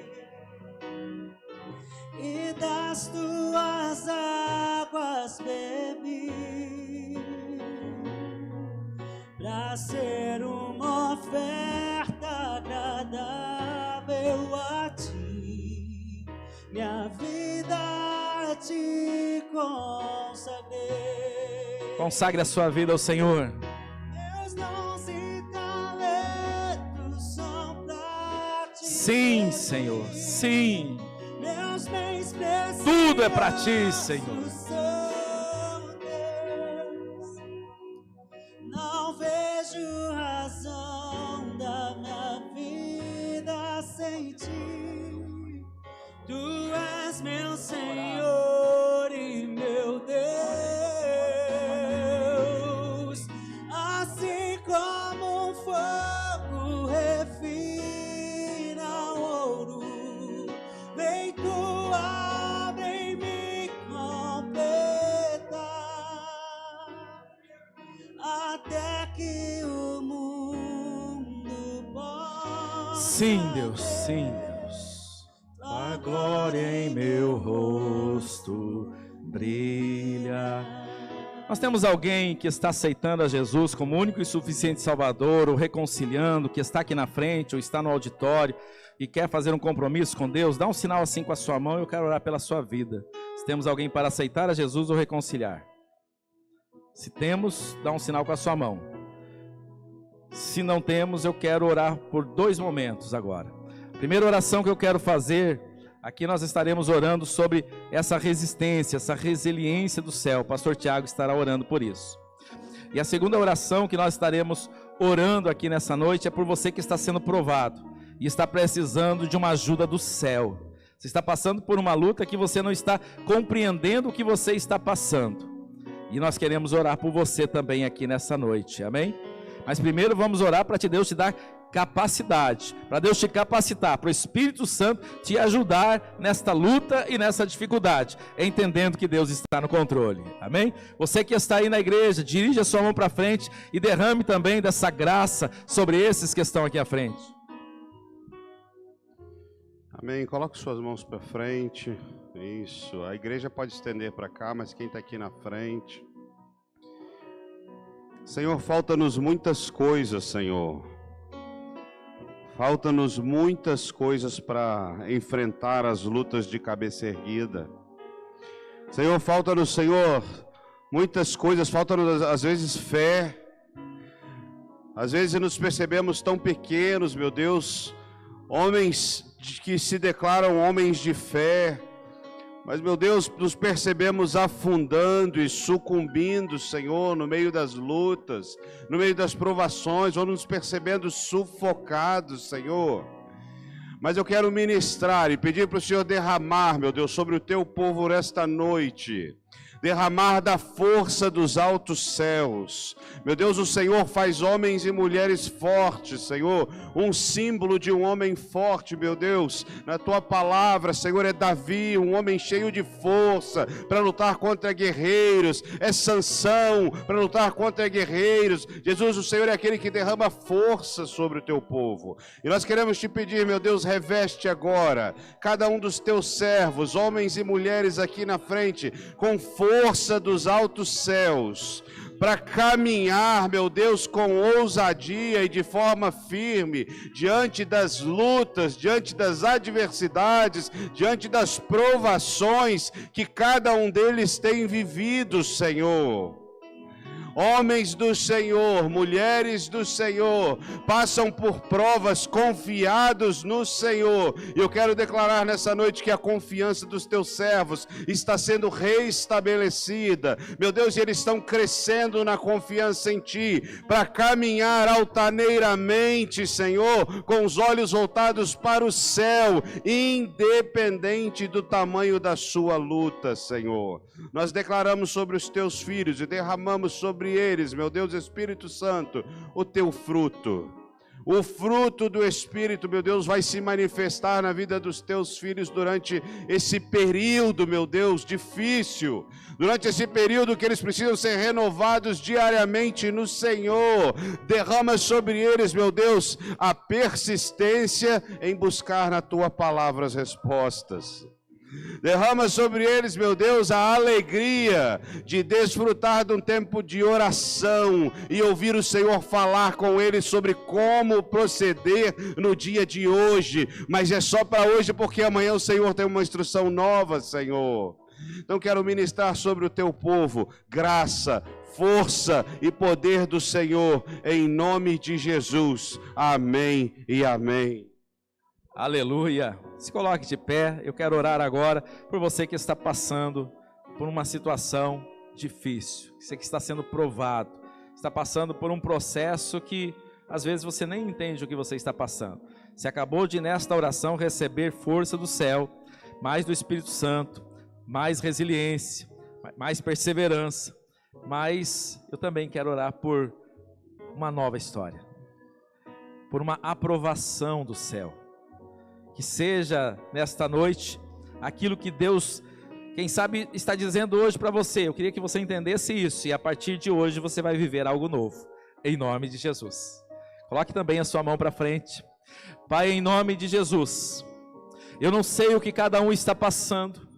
e das tuas águas bebi, pra ser uma oferta agradável a ti, minha vida a ti consagrei. Consagre a sua vida ao Senhor. Meus dons e talentos são pra ti. Sim, Senhor, sim. Meus bens preciosos Tudo é para ti, Senhor. são teus. Não vejo razão da minha vida sem ti. Tu és meu Senhor e meu Deus. Assim como um fogo refina o ouro, vem tu, abre em mim, completa, até que o mundo possa. Sim, Deus, sim, Deus. A glória em meu rosto brilha. Nós temos alguém que está aceitando a Jesus como único e suficiente Salvador, ou reconciliando, que está aqui na frente, ou está no auditório, e quer fazer um compromisso com Deus. Dá um sinal assim com a sua mão, eu quero orar pela sua vida. Se temos alguém para aceitar a Jesus ou reconciliar. Se temos, dá um sinal com a sua mão. Se não temos, eu quero orar por 2 momentos agora. A primeira oração que eu quero fazer, aqui nós estaremos orando sobre essa resistência, essa resiliência do céu. O pastor Tiago estará orando por isso. E a segunda oração que nós estaremos orando aqui nessa noite é por você que está sendo provado e está precisando de uma ajuda do céu. Você está passando por uma luta que você não está compreendendo o que você está passando. E nós queremos orar por você também aqui nessa noite, amém? Mas primeiro vamos orar para que Deus te dar capacidade, para Deus te capacitar, para o Espírito Santo te ajudar nesta luta e nessa dificuldade, entendendo que Deus está no controle, amém? Você que está aí na igreja, dirija a sua mão para frente e derrame também dessa graça sobre esses que estão aqui à frente. Amém, coloque suas mãos para frente, isso, a igreja pode estender para cá, mas quem está aqui na frente... Senhor, falta-nos muitas coisas, Senhor. Falta-nos muitas coisas para enfrentar as lutas de cabeça erguida. Senhor, falta-nos, Senhor, muitas coisas, falta-nos às vezes fé. Às vezes nos percebemos tão pequenos, meu Deus, homens que se declaram homens de fé. Mas, meu Deus, nos percebemos afundando e sucumbindo, Senhor, no meio das lutas, no meio das provações, ou nos percebendo sufocados, Senhor. Mas eu quero ministrar e pedir para o Senhor derramar, meu Deus, sobre o teu povo nesta noite. Derramar da força dos altos céus. Meu Deus, o Senhor faz homens e mulheres fortes, Senhor, um símbolo de um homem forte, meu Deus, na tua palavra, Senhor, é Davi, um homem cheio de força, para lutar contra guerreiros, é Sansão, para lutar contra guerreiros. Jesus, o Senhor é aquele que derrama força sobre o teu povo, e nós queremos te pedir, meu Deus, reveste agora, cada um dos teus servos, homens e mulheres aqui na frente, com força dos altos céus, para caminhar, meu Deus, com ousadia e de forma firme, diante das lutas, diante das adversidades, diante das provações que cada um deles tem vivido, Senhor. Homens do Senhor, mulheres do Senhor, passam por provas confiados no Senhor. E eu quero declarar nessa noite que a confiança dos teus servos está sendo reestabelecida. Meu Deus, eles estão crescendo na confiança em Ti, para caminhar altaneiramente, Senhor, com os olhos voltados para o céu, independente do tamanho da sua luta, Senhor. Nós declaramos sobre os teus filhos e derramamos sobre eles, meu Deus, Espírito Santo, o teu fruto. O fruto do Espírito, meu Deus, vai se manifestar na vida dos teus filhos durante esse período, meu Deus, difícil. Durante esse período que eles precisam ser renovados diariamente no Senhor. Derrama sobre eles, meu Deus, a persistência em buscar na tua palavra as respostas. Derrama sobre eles, meu Deus, a alegria de desfrutar de um tempo de oração e ouvir o Senhor falar com eles sobre como proceder no dia de hoje. Mas é só para hoje, porque amanhã o Senhor tem uma instrução nova, Senhor. Então quero ministrar sobre o teu povo graça, força e poder do Senhor, em nome de Jesus. Amém e amém. Aleluia. Se coloque de pé. Eu quero orar agora por você que está passando por uma situação difícil, você que está sendo provado, está passando por um processo que às vezes você nem entende o que você está passando. Você acabou de, nesta oração, receber força do céu, mais do Espírito Santo, mais resiliência, mais perseverança. Mas eu também quero orar por uma nova história, por uma aprovação do céu. Que seja nesta noite aquilo que Deus, quem sabe, está dizendo hoje para você. Eu queria que você entendesse isso, e a partir de hoje você vai viver algo novo, em nome de Jesus. Coloque também a sua mão para frente. Pai, em nome de Jesus, eu não sei o que cada um está passando,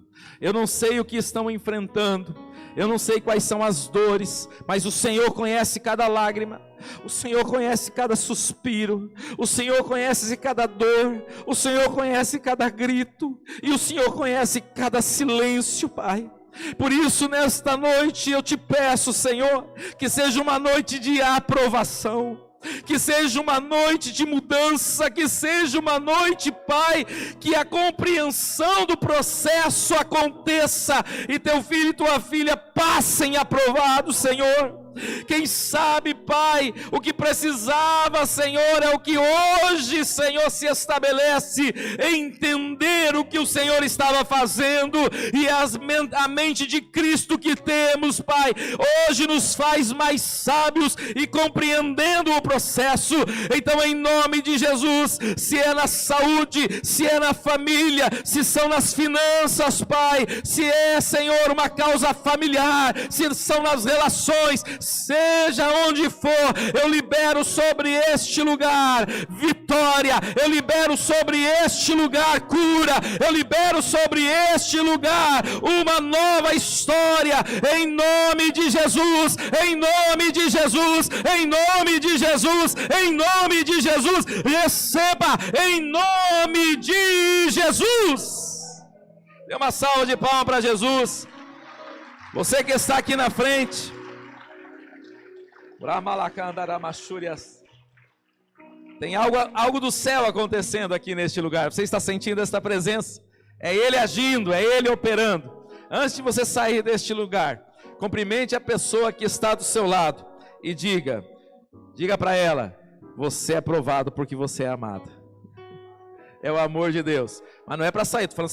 eu não sei o que estão enfrentando, eu não sei quais são as dores, mas o Senhor conhece cada lágrima, o Senhor conhece cada suspiro, o Senhor conhece cada dor, o Senhor conhece cada grito, e o Senhor conhece cada silêncio, Pai. Por isso, nesta noite, eu te peço, Senhor, que seja uma noite de aprovação, que seja uma noite de mudança, que seja uma noite, Pai, que a compreensão do processo aconteça, e teu filho e tua filha passem aprovados, Senhor. Quem sabe, Pai, o que precisava, Senhor, é o que hoje, Senhor, se estabelece, entender o que o Senhor estava fazendo, e a mente de Cristo que temos, Pai, hoje nos faz mais sábios e compreendendo o processo. Então, em nome de Jesus, se é na saúde, se é na família, se são nas finanças, Pai, se é, Senhor, uma causa familiar, se são nas relações, seja onde for, eu libero sobre este lugar vitória, eu libero sobre este lugar cura, eu libero sobre este lugar uma nova história, em nome de Jesus, em nome de Jesus, em nome de Jesus, em nome de Jesus, receba em nome de Jesus. Dê uma salva de palmas para Jesus. Você que está aqui na frente, tem algo do céu acontecendo aqui neste lugar. Você está sentindo esta presença? É Ele agindo, é Ele operando. Antes de você sair deste lugar, cumprimente a pessoa que está do seu lado e diga para ela: você é aprovado porque você é amada. É o amor de Deus. Mas não é para sair, estou falando